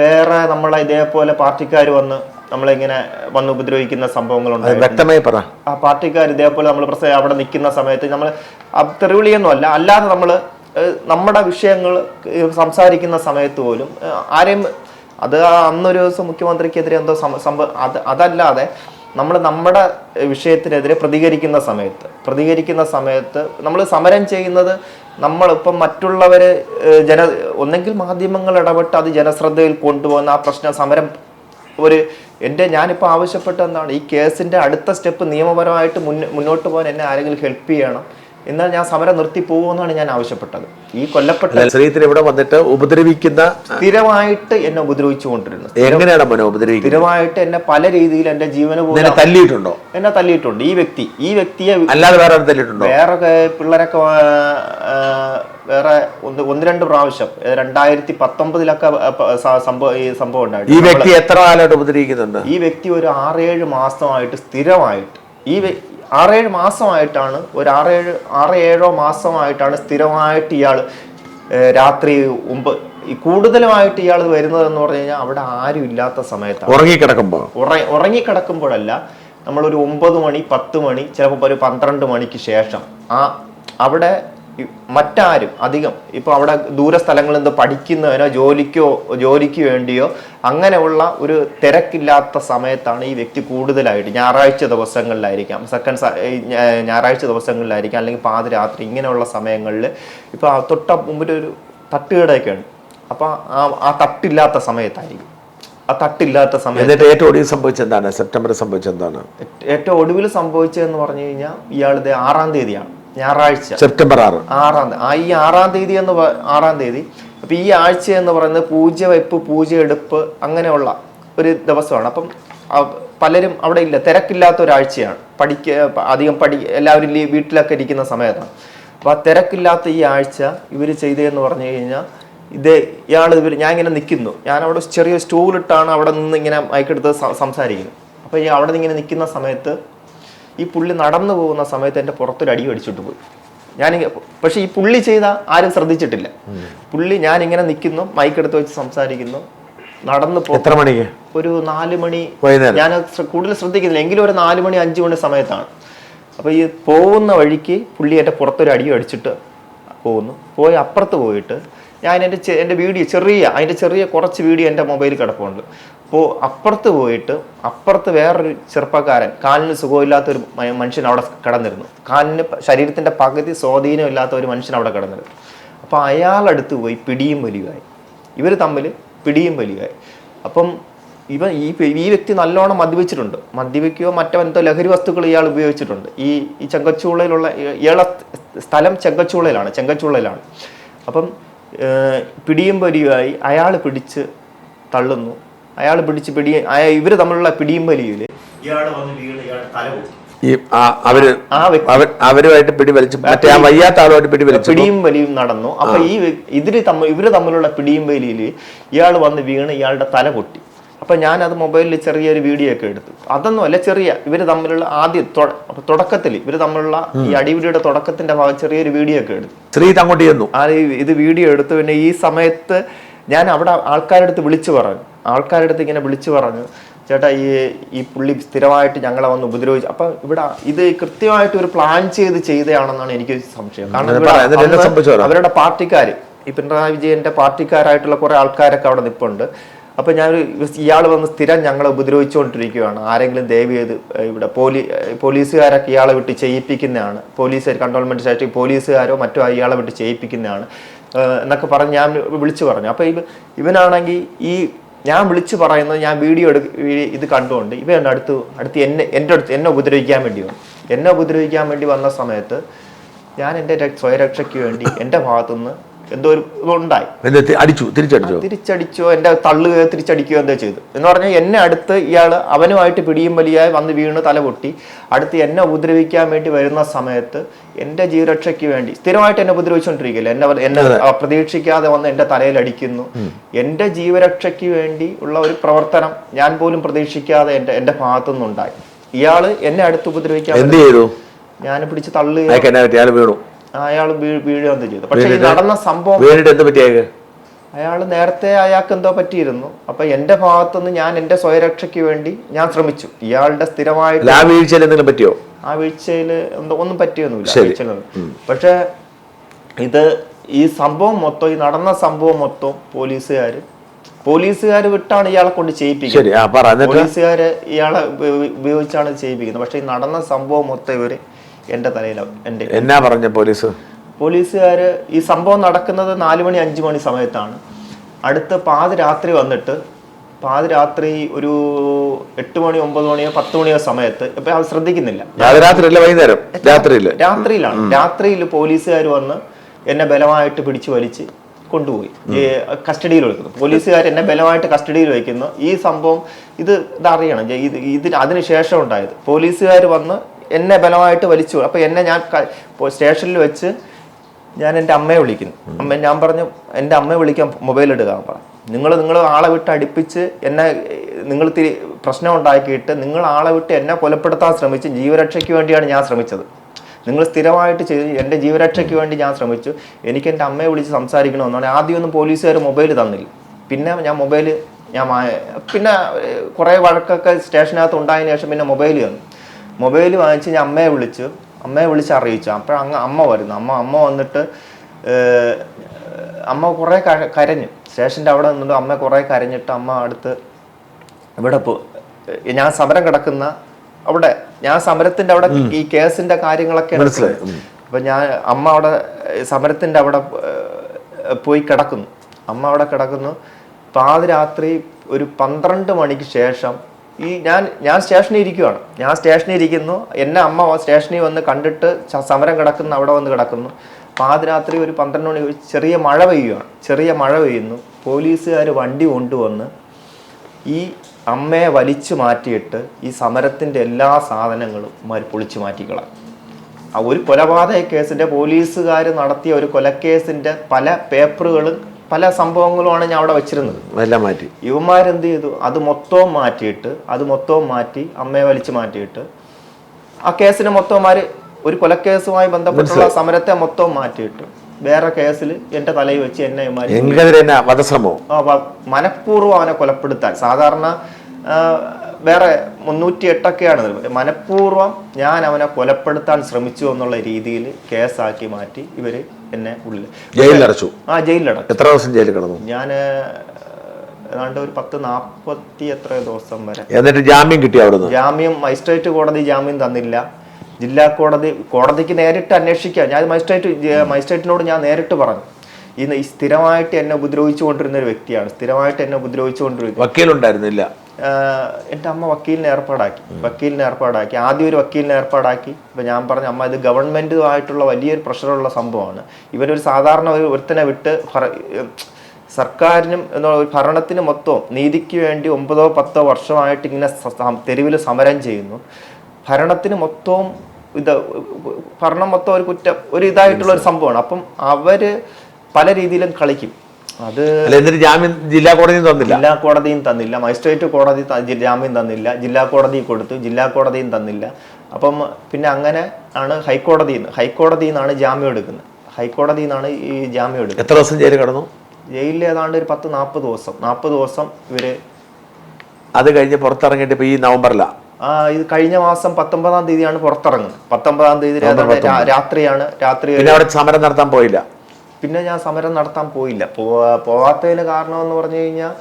വേറെ നമ്മളെ ഇതേപോലെ പാർട്ടിക്കാർ വന്ന് നമ്മളിങ്ങനെ വന്ന് ഉപദ്രവിക്കുന്ന സംഭവങ്ങളുണ്ട്. വ്യക്തമായി പറ. ആ പാർട്ടിക്കാർ ഇതേപോലെ നമ്മൾ അവിടെ നിൽക്കുന്ന സമയത്ത് നമ്മൾ തെറിവിളിയൊന്നും അല്ലാതെ നമ്മൾ നമ്മുടെ വിഷയങ്ങൾ സംസാരിക്കുന്ന സമയത്ത് പോലും ആരെയും അത് അന്നൊരു ദിവസം മുഖ്യമന്ത്രിക്കെതിരെ എന്തോ അതല്ലാതെ നമ്മൾ നമ്മുടെ വിഷയത്തിനെതിരെ പ്രതികരിക്കുന്ന സമയത്ത് നമ്മൾ സമരം ചെയ്യുന്നത് നമ്മളിപ്പം മറ്റുള്ളവർ ഒന്നെങ്കിൽ മാധ്യമങ്ങൾ ഇടപെട്ട് അത് ജനശ്രദ്ധയിൽ കൊണ്ടുപോകുന്ന ആ പ്രശ്നം സമരം ഞാനിപ്പോൾ ആവശ്യപ്പെട്ട എന്താണ് ഈ കേസിന്റെ അടുത്ത സ്റ്റെപ്പ് നിയമപരമായിട്ട് മുന്നോട്ട് പോകാൻ എന്നെ ആരെങ്കിലും ഹെൽപ്പ് ചെയ്യണം, എന്നാൽ ഞാൻ സമരം നിർത്തി പോകുമെന്നാണ് ഞാൻ ആവശ്യപ്പെട്ടത്. ഈ കൊല്ലപ്പെട്ട ശ്രീധരൻ ഇവിടെ വന്നിട്ട് ഉപദ്രവിക്കുന്ന സ്ഥിരമായിട്ട് എന്നെ ഉപദ്രവിച്ചുകൊണ്ടിരുന്നു. എങ്ങനെയാണ് ഉപദ്രവിക്കുന്നത്? സ്ഥിരമായിട്ട് എന്നെ പല രീതിയിൽ എന്റെ ജീവന് പോലും തല്ലിയിട്ടുണ്ടോ? എന്നെ തല്ലിയിട്ടുണ്ട്. ഈ വ്യക്തിയെ അല്ലാതെ വേറെ തല്ലിയിട്ടുണ്ടോ? വേറെ പിള്ളേരൊക്കെ വേറെ ഒന്ന് രണ്ട് പ്രാവശ്യം 2019 ഈ സംഭവം ഉണ്ടായിരുന്നു. ഈ വ്യക്തി എത്ര കാലമായിട്ട് ഉപദ്രവിക്കുന്നുണ്ട്? ഈ വ്യക്തി ഒരു 6-7 മാസമായിട്ട് സ്ഥിരമായിട്ട് 6-7 മാസമായിട്ടാണ് ഒരു 6-7 മാസമായിട്ടാണ് സ്ഥിരമായിട്ട് ഇയാൾ രാത്രി കൂടുതലുമായിട്ട് ഇയാൾ വരുന്നതെന്ന് പറഞ്ഞു കഴിഞ്ഞാൽ അവിടെ ആരും ഇല്ലാത്ത സമയത്താണ്. ഉറങ്ങിക്കിടക്കുമ്പോഴല്ല, നമ്മളൊരു 9 മണി 10 മണി ചിലപ്പോൾ ഒരു 12 മണിക്ക് ശേഷം അവിടെ മറ്റാരും അധികം ഇപ്പോൾ അവിടെ ദൂര സ്ഥലങ്ങളിൽ നിന്ന് പഠിക്കുന്നതിനോ ജോലിക്ക് വേണ്ടിയോ അങ്ങനെയുള്ള ഒരു തിരക്കില്ലാത്ത സമയത്താണ് ഈ വ്യക്തി കൂടുതലായിട്ട് ഞായറാഴ്ച ദിവസങ്ങളിലായിരിക്കാം, ഞായറാഴ്ച ദിവസങ്ങളിലായിരിക്കാം, അല്ലെങ്കിൽ പാതിരാത്രി ഇങ്ങനെയുള്ള സമയങ്ങളിൽ ഇപ്പോൾ തൊട്ട മുമ്പിൽ ഒരു തട്ടുകടയൊക്കെയാണ്. അപ്പോൾ ആ തട്ടില്ലാത്ത സമയത്തായിരിക്കും. ആ തട്ടില്ലാത്ത സമയത്ത് ഏറ്റവും ഒടുവിൽ സംഭവിച്ചെന്താണ്? സെപ്റ്റംബർ സംഭവിച്ചെന്താണ്? ഏറ്റവും ഒടുവിൽ സംഭവിച്ചതെന്ന് പറഞ്ഞു കഴിഞ്ഞാൽ ഇയാളുടെ 6-ാം തീയതിയാണ്, ഞായറാഴ്ച, സെപ്റ്റംബർ 6. ഈ 6-ാം തീയതി അപ്പൊ ഈ ആഴ്ച എന്ന് പറയുന്നത് പൂജവെപ്പ് പൂജയെടുപ്പ് അങ്ങനെയുള്ള ഒരു ദിവസമാണ്. അപ്പം പലരും അവിടെ ഇല്ല, തിരക്കില്ലാത്ത ഒരാഴ്ചയാണ്. എല്ലാവരും വീട്ടിലൊക്കെ ഇരിക്കുന്ന സമയത്താണ്. അപ്പൊ ആ തിരക്കില്ലാത്ത ഈ ആഴ്ച ഇവര് ചെയ്തതെന്ന് പറഞ്ഞു കഴിഞ്ഞാൽ ഞാൻ ഇങ്ങനെ നിൽക്കുന്നു, ഞാൻ അവിടെ ചെറിയ സ്റ്റൂളിട്ടാണ് അവിടെ നിന്ന് ഇങ്ങനെ മൈക്കെടുത്ത് സംസാരിക്കുന്നത്. അപ്പൊ അവിടെ നിന്ന് ഇങ്ങനെ നിൽക്കുന്ന സമയത്ത് ഈ പുള്ളി നടന്നു പോകുന്ന സമയത്ത് എൻ്റെ പുറത്തൊരു അടി അടിച്ചിട്ട് പോയി. പക്ഷെ ഈ പുള്ളി ചെയ്ത ആരും ശ്രദ്ധിച്ചിട്ടില്ല. ഞാനിങ്ങനെ നിൽക്കുന്നു, മൈക്കെടുത്ത് വെച്ച് സംസാരിക്കുന്നു, നടന്നു എത്ര മണിക്ക്? ഒരു 4 മണി. ഞാൻ കൂടുതൽ ശ്രദ്ധിക്കുന്നില്ല, എങ്കിലും ഒരു 4 മണി 5 മണി സമയത്താണ്. അപ്പൊ ഈ പോകുന്ന വഴിക്ക് പുള്ളി എൻ്റെ പുറത്തൊരു അടി അടിച്ചിട്ട് പോയി അപ്പുറത്ത് പോയിട്ട് ഞാൻ എൻ്റെ വീഡിയോ അതിൻ്റെ ചെറിയ കുറച്ച് വീഡിയോ എൻ്റെ മൊബൈലിൽ കിടപ്പുണ്ട്. അപ്പോൾ അപ്പുറത്ത് പോയിട്ട് വേറൊരു ചെറുപ്പക്കാരൻ, കാലിന് സുഖമില്ലാത്തൊരു മനുഷ്യൻ അവിടെ കിടന്നിരുന്നു. ശരീരത്തിൻ്റെ പകുതി സ്വാധീനം ഇല്ലാത്ത ഒരു മനുഷ്യൻ അവിടെ കിടന്നിരുന്നു. അപ്പോൾ അയാളടുത്ത് പോയി പിടിയും വലിയുമായി. ഇവർ തമ്മിൽ പിടിയും വലിയുമായി. അപ്പം ഈ വ്യക്തി നല്ലോണം മദ്യപിക്കുകയോ മറ്റെന്തോ ലഹരി വസ്തുക്കൾ ഇയാൾ ഉപയോഗിച്ചിട്ടുണ്ട്. ഈ ചെങ്കച്ചൂളയിലുള്ള ഇയാളെ സ്ഥലം ചെങ്കച്ചൂളയിലാണ്. അപ്പം പിടിയും വലിയുമായി അയാൾ പിടിച്ച് തള്ളുന്നു. ഇവര് തമ്മിലുള്ള പിടിയും വലിയിൽ ഇയാൾ വന്ന് വീണ് ഇയാളുടെ തല പൊട്ടി. അവരുമായിട്ട് പിടിയും വലിയും നടന്നു. അപ്പൊ ഇവര് തമ്മിലുള്ള പിടിയും വലിയിൽ ഇയാൾ വന്ന് വീണ് ഇയാളുടെ തല പൊട്ടി. അപ്പൊ ഞാൻ അത് മൊബൈലിൽ ചെറിയൊരു വീഡിയോ ഒക്കെ എടുത്തു. അതൊന്നും അല്ല, ഇവര് തമ്മിലുള്ള തുടക്കത്തിൽ ഇവര് തമ്മിലുള്ള ഈ അടിപിടിയുടെ തുടക്കത്തിന്റെ ഭാഗം ചെറിയൊരു വീഡിയോ ഒക്കെ എടുത്തു. ഇത് വീഡിയോ എടുത്തു. പിന്നെ ഈ സമയത്ത് ഞാൻ അവിടെ ആൾക്കാരുടെ അടുത്ത് ഇങ്ങനെ വിളിച്ചു പറഞ്ഞു, ചേട്ടാ ഈ പുള്ളി സ്ഥിരമായിട്ട് ഞങ്ങളെ വന്ന് ഉപദ്രവിച്ചു. അപ്പൊ ഇവിടെ ഇത് കൃത്യമായിട്ട് ഒരു പ്ലാൻ ചെയ്തതാണെന്നാണ് എനിക്ക് സംശയം. കാരണം അവരുടെ പാർട്ടിക്കാര്, ഈ പിണറായി വിജയന്റെ പാർട്ടിക്കാരായിട്ടുള്ള കുറെ ആൾക്കാരൊക്കെ അവിടെ നിൽപ്പുണ്ട്. അപ്പൊ ഇയാൾ വന്ന് സ്ഥിരം ഞങ്ങളെ ഉപദ്രവിച്ചുകൊണ്ടിരിക്കുകയാണ്, ആരെങ്കിലും ദയവ് ചെയ്ത് ഇവിടെ പോലീസുകാരൊക്കെ ഇയാളെ വിട്ട് ചെയ്യിപ്പിക്കുന്നതാണ്, കൺട്രോൾമെന്റ് സ്റ്റേഷൻ പോലീസുകാരോ മറ്റോ ഇയാളെ വിട്ട് ചെയ്യിപ്പിക്കുന്നതാണ് എന്നൊക്കെ പറഞ്ഞ് ഞാൻ വിളിച്ചു പറഞ്ഞു. അപ്പൊ ഇവനാണെങ്കിൽ ഞാൻ വിളിച്ചു പറയുന്നത്, ഞാൻ വീഡിയോ ഇത് കണ്ടുകൊണ്ട് ഇവൻ അടുത്ത് എന്നെ ഉപദ്രവിക്കാൻ വേണ്ടി വന്ന സമയത്ത് ഞാൻ എൻ്റെ സ്വയരക്ഷയ്ക്ക് വേണ്ടി എൻ്റെ ഭാഗത്തുനിന്ന് എന്തോ ഒരു ഇതുണ്ടായി. തിരിച്ചടിച്ചോ എന്റെ തിരിച്ചടിക്കുകയോ എന്തോ ചെയ്തു എന്ന് പറഞ്ഞാൽ എന്നെ അടുത്ത് ഇയാൾ അവനുമായിട്ട് പിടിയും വലിയായി വന്ന് വീണ് തല പൊട്ടി. അടുത്ത് എന്നെ ഉപദ്രവിക്കാൻ വേണ്ടി വരുന്ന സമയത്ത് എന്റെ ജീവരക്ഷയ്ക്ക് വേണ്ടി സ്ഥിരമായിട്ട് എന്നെ ഉപദ്രവിച്ചുകൊണ്ടിരിക്കില്ല, എന്നെ പ്രതീക്ഷിക്കാതെ വന്ന് എന്റെ തലയിൽ അടിക്കുന്നു. എന്റെ ജീവരക്ഷയ്ക്ക് വേണ്ടി ഉള്ള ഒരു പ്രവർത്തനം ഞാൻ പോലും പ്രതീക്ഷിക്കാതെ എന്റെ ഭാഗത്തുനിന്നുണ്ടായി. ഇയാള് എന്നെ അടുത്ത് ഉപദ്രവിക്കാൻ ഞാൻ പിടിച്ച് തള്ളുകയോ അയാൾ വീഴുകയോ ചെയ്തു. പക്ഷെ ഈ നടന്ന സംഭവം അയാൾ നേരത്തെ അയാൾക്ക് എന്തോ പറ്റിയിരുന്നു. അപ്പൊ എന്റെ ഭാഗത്തുനിന്ന് ഞാൻ എന്റെ സ്വയരക്ഷയ്ക്ക് വേണ്ടി ഞാൻ ശ്രമിച്ചു. ഇയാളുടെ സ്ഥിരമായിട്ട് ആ വീഴ്ചയിൽ ഒന്നും പറ്റിയൊന്നുമില്ല. പക്ഷെ ഇത് ഈ സംഭവം മൊത്തം, ഈ നടന്ന സംഭവം മൊത്തം പോലീസുകാർ വിട്ടാണ് ഇയാളെ കൊണ്ട് ചെയ്യിപ്പിക്കുന്നത്. പോലീസുകാര് ഇയാളെ ഉപയോഗിച്ചാണ് ചെയ്യിപ്പിക്കുന്നത്. പക്ഷെ ഈ നടന്ന സംഭവം മൊത്തം ഇവര് എന്റെ തലയിലാണ്. എന്നാ പറഞ്ഞ പോലീസുകാര് ഈ സംഭവം നടക്കുന്നത് 4 മണി 5 മണി സമയത്താണ്. അടുത്ത് പാതിരാത്രി വന്നിട്ട്, പാതിരാത്രി ഒരു 8 മണി 9 മണിയോ 10 മണിയോ സമയത്ത്, ഇപ്പൊ അത് ശ്രദ്ധിക്കുന്നില്ല, രാത്രിയിലാണ്. രാത്രിയിൽ പോലീസുകാർ വന്ന് എന്നെ ബലമായിട്ട് പിടിച്ചു വലിച്ച് കൊണ്ടുപോയി കസ്റ്റഡിയിൽ വയ്ക്കുന്നു. പോലീസുകാർ എന്നെ ബലമായിട്ട് കസ്റ്റഡിയിൽ വയ്ക്കുന്നു. ഈ സംഭവം ഇതറിയണം, ഇതിന് അതിനുശേഷം ഉണ്ടായത്. പോലീസുകാർ വന്ന് എന്നെ ബലമായിട്ട് വലിച്ചു. അപ്പൊ എന്നെ ഞാൻ സ്റ്റേഷനിൽ വെച്ച് ഞാൻ എൻ്റെ അമ്മയെ വിളിക്കുന്നു. ഞാൻ പറഞ്ഞു, എൻ്റെ അമ്മയെ വിളിക്കാൻ മൊബൈൽ എടുക്കാൻ പറഞ്ഞു. നിങ്ങൾ ആളെ വിട്ട് അടുപ്പിച്ച് എന്നെ നിങ്ങൾ പ്രശ്നം ഉണ്ടാക്കിയിട്ട് നിങ്ങൾ ആളെ വിട്ട് എന്നെ കൊലപ്പെടുത്താൻ ശ്രമിച്ച്, ജീവരക്ഷയ്ക്ക് വേണ്ടിയാണ് ഞാൻ ശ്രമിച്ചത്. നിങ്ങൾ സ്ഥിരമായിട്ട് ചെയ്ത് എൻ്റെ ജീവരക്ഷയ്ക്ക് വേണ്ടി ഞാൻ ശ്രമിച്ചു. എനിക്ക് എൻ്റെ അമ്മയെ വിളിച്ച് സംസാരിക്കണമെന്നാണ്. ആദ്യമൊന്നും പോലീസുകാർ മൊബൈൽ തന്നില്ല. പിന്നെ പിന്നെ കുറേ വഴക്കൊക്കെ സ്റ്റേഷനകത്ത് ഉണ്ടായതിനു ശേഷം പിന്നെ മൊബൈൽ തന്നു. മൊബൈൽ വാങ്ങിച്ച് ഞാൻ അമ്മയെ വിളിച്ച് അറിയിച്ചു. അപ്പോൾ അമ്മ വരുന്നു. അമ്മ വന്നിട്ട് അമ്മ കുറേ കരഞ്ഞു. സ്റ്റേഷൻ്റെ അവിടെ നിന്നിട്ട് അമ്മ കുറേ കരഞ്ഞിട്ട് അമ്മ അടുത്ത് ഇവിടെ ഞാൻ സമരം കിടക്കുന്ന അവിടെ, ഞാൻ സമരത്തിൻ്റെ അവിടെ ഈ കേസിൻ്റെ കാര്യങ്ങളൊക്കെ അപ്പൊ അമ്മ അവിടെ സമരത്തിൻ്റെ അവിടെ പോയി കിടക്കുന്നു. അമ്മ അവിടെ കിടക്കുന്നു. പാതിരാത്രി ഒരു 12 മണിക്ക് ശേഷം ഞാൻ സ്റ്റേഷനിൽ ഇരിക്കുവാണ്. ഞാൻ സ്റ്റേഷനിൽ ഇരിക്കുന്നു. എന്നെ അമ്മ സ്റ്റേഷനിൽ വന്ന് കണ്ടിട്ട് സമരം കിടക്കുന്ന അവിടെ വന്ന് കിടക്കുന്നു. പാതിരാത്രി ഒരു 12 മണി ചെറിയ മഴ പെയ്യുന്നു. പോലീസുകാർ വണ്ടി കൊണ്ടുവന്ന് ഈ അമ്മയെ വലിച്ചു മാറ്റിയിട്ട് ഈ സമരത്തിൻ്റെ എല്ലാ സാധനങ്ങളും പൊളിച്ചു മാറ്റിക്കളാം. ഒരു കൊലപാതക കേസിൻ്റെ പോലീസുകാർ നടത്തിയ ഒരു കൊലക്കേസിൻ്റെ പല പേപ്പറുകളും പല സംഭവങ്ങളുമാണ് ഞാൻ അവിടെ വെച്ചിരുന്നത്. ഇവന്മാരെന്ത് ചെയ്തു? അത് മൊത്തവും മാറ്റി അമ്മയെ വലിച്ചു മാറ്റിയിട്ട് ആ കേസിനെ മൊത്തം ഒരു കൊലക്കേസുമായി ബന്ധപ്പെട്ടുള്ള സമരത്തെ മൊത്തം മാറ്റിയിട്ട് വേറെ കേസിൽ എന്റെ തലയിൽ വെച്ച് എന്നെ മനഃപൂർവ്വം അവനെ കൊലപ്പെടുത്താൻ, സാധാരണ വേറെ 308ഒക്കെയാണ്, മനഃപൂർവ്വം ഞാൻ അവനെ കൊലപ്പെടുത്താൻ ശ്രമിച്ചു എന്നുള്ള രീതിയിൽ കേസാക്കി മാറ്റി ഇവര് എന്നെ ജയിലിലടച്ചു. എത്ര ദിവസം ജയിലിൽ കിടന്നു? ഞാൻ ഏതാണ്ട് ഒരു 10-40 എത്ര ദിവസം വരെ. എന്നിട്ട് ജാമ്യം കിട്ടി? അവിടുന്ന് ജാമ്യം മജിസ്ട്രേറ്റ് കോടതി ജാമ്യം തന്നില്ല. ജില്ലാ കോടതിക്ക് നേരിട്ട് അന്വേഷിക്കാൻ ഞാൻ മജിസ്ട്രേറ്റിനോട് ഞാൻ നേരിട്ട് പറഞ്ഞു, ഈ സ്ഥിരമായിട്ട് എന്നെ ഉപദ്രവിച്ചുകൊണ്ടിരുന്ന ഒരു വ്യക്തിയാണ്, വക്കീലുണ്ടായിരുന്നില്ല. എൻ്റെ അമ്മ വക്കീലിനെ ഏർപ്പാടാക്കി. ആദ്യം ഒരു വക്കീലിനെ ഏർപ്പാടാക്കി. ഇപ്പം ഞാൻ പറഞ്ഞു, അമ്മ ഇത് ഗവൺമെൻറ്റുമായിട്ടുള്ള വലിയൊരു പ്രഷറുള്ള സംഭവമാണ്. ഇവരൊരു സാധാരണ ഒരുത്തനെ വിട്ട് സർക്കാരിനും ഭരണത്തിന് മൊത്തം നീതിക്ക് വേണ്ടി 9-10 വർഷമായിട്ട് ഇങ്ങനെ തെരുവിൽ സമരം ചെയ്യുന്നു. ഭരണത്തിന് മൊത്തവും ഭരണം മൊത്തം ഒരു ഇതായിട്ടുള്ള ഒരു സംഭവമാണ്. അപ്പം അവര് പല രീതിയിലും കളിക്കും. അത് ജാമ്യം ജില്ലാ കോടതിയും തന്നില്ല, മജിസ്ട്രേറ്റ് കോടതി ജാമ്യം തന്നില്ല, ജില്ലാ കോടതി കൊടുത്തു, ജില്ലാ കോടതിയും തന്നില്ല. അപ്പം പിന്നെ അങ്ങനെ ആണ് ഹൈക്കോടതിയിൽ നിന്നാണ് ജാമ്യം എടുക്കുന്നത്. ഹൈക്കോടതിയിൽ നിന്നാണ് ഈ ജാമ്യം എടുക്കുന്നത്. എത്ര ദിവസം ജയിലിൽ കിടന്നു? ജയിലിൽ ഏതാണ്ട് ഒരു 40 ദിവസം ഇവര്. അത് കഴിഞ്ഞ് പുറത്തിറങ്ങിയിട്ട് ഇപ്പൊ ഈ നവംബറിലാണ്, ഇത് കഴിഞ്ഞ മാസം 19-ാം തീയതിയാണ് പുറത്തിറങ്ങുന്നത്. 19-ാം തീയതി രാത്രിയാണ്. അവിടെ സമരം നടത്താൻ പോയില്ല. പിന്നെ ഞാൻ സമരം നടത്താൻ പോയില്ല. പോവാത്തതിന് കാരണം എന്ന് പറഞ്ഞു കഴിഞ്ഞാൽ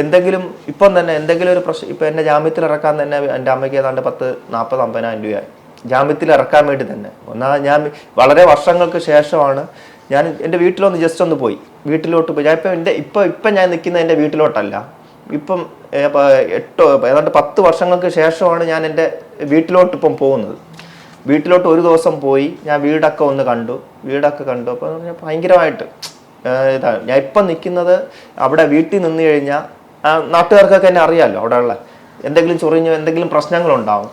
എന്തെങ്കിലും ഇപ്പം തന്നെ എന്തെങ്കിലും ഒരു പ്രശ്നം, ഇപ്പം എന്നെ ജാമ്യത്തിൽ ഇറക്കാൻ തന്നെ എൻ്റെ അമ്മയ്ക്ക് ഏതാണ്ട് 40-50,000 രൂപയായി ജാമ്യത്തിൽ ഇറക്കാൻ വേണ്ടി തന്നെ. ഞാൻ വളരെ വർഷങ്ങൾക്ക് ശേഷമാണ് ഞാൻ എൻ്റെ വീട്ടിലൊന്ന് ജസ്റ്റ് ഒന്ന് പോയി, വീട്ടിലോട്ട് പോയി. ഞാൻ ഇപ്പം ഞാൻ നിൽക്കുന്ന എൻ്റെ വീട്ടിലോട്ടല്ല. ഇപ്പം ഏതാണ്ട് 10 വർഷങ്ങൾക്ക് ശേഷമാണ് ഞാൻ എൻ്റെ വീട്ടിലോട്ട് ഇപ്പം പോകുന്നത്. വീട്ടിലോട്ട് ഒരു ദിവസം പോയി ഞാൻ വീടൊക്കെ ഒന്ന് കണ്ടു. അപ്പോൾ ഭയങ്കരമായിട്ട് ഇതാണ്. ഞാൻ ഇപ്പം നിൽക്കുന്നത് അവിടെ വീട്ടിൽ നിന്ന് കഴിഞ്ഞാൽ നാട്ടുകാർക്കൊക്കെ എന്നെ അറിയാമല്ലോ. അവിടെയുള്ള എന്തെങ്കിലും പ്രശ്നങ്ങളുണ്ടാവും,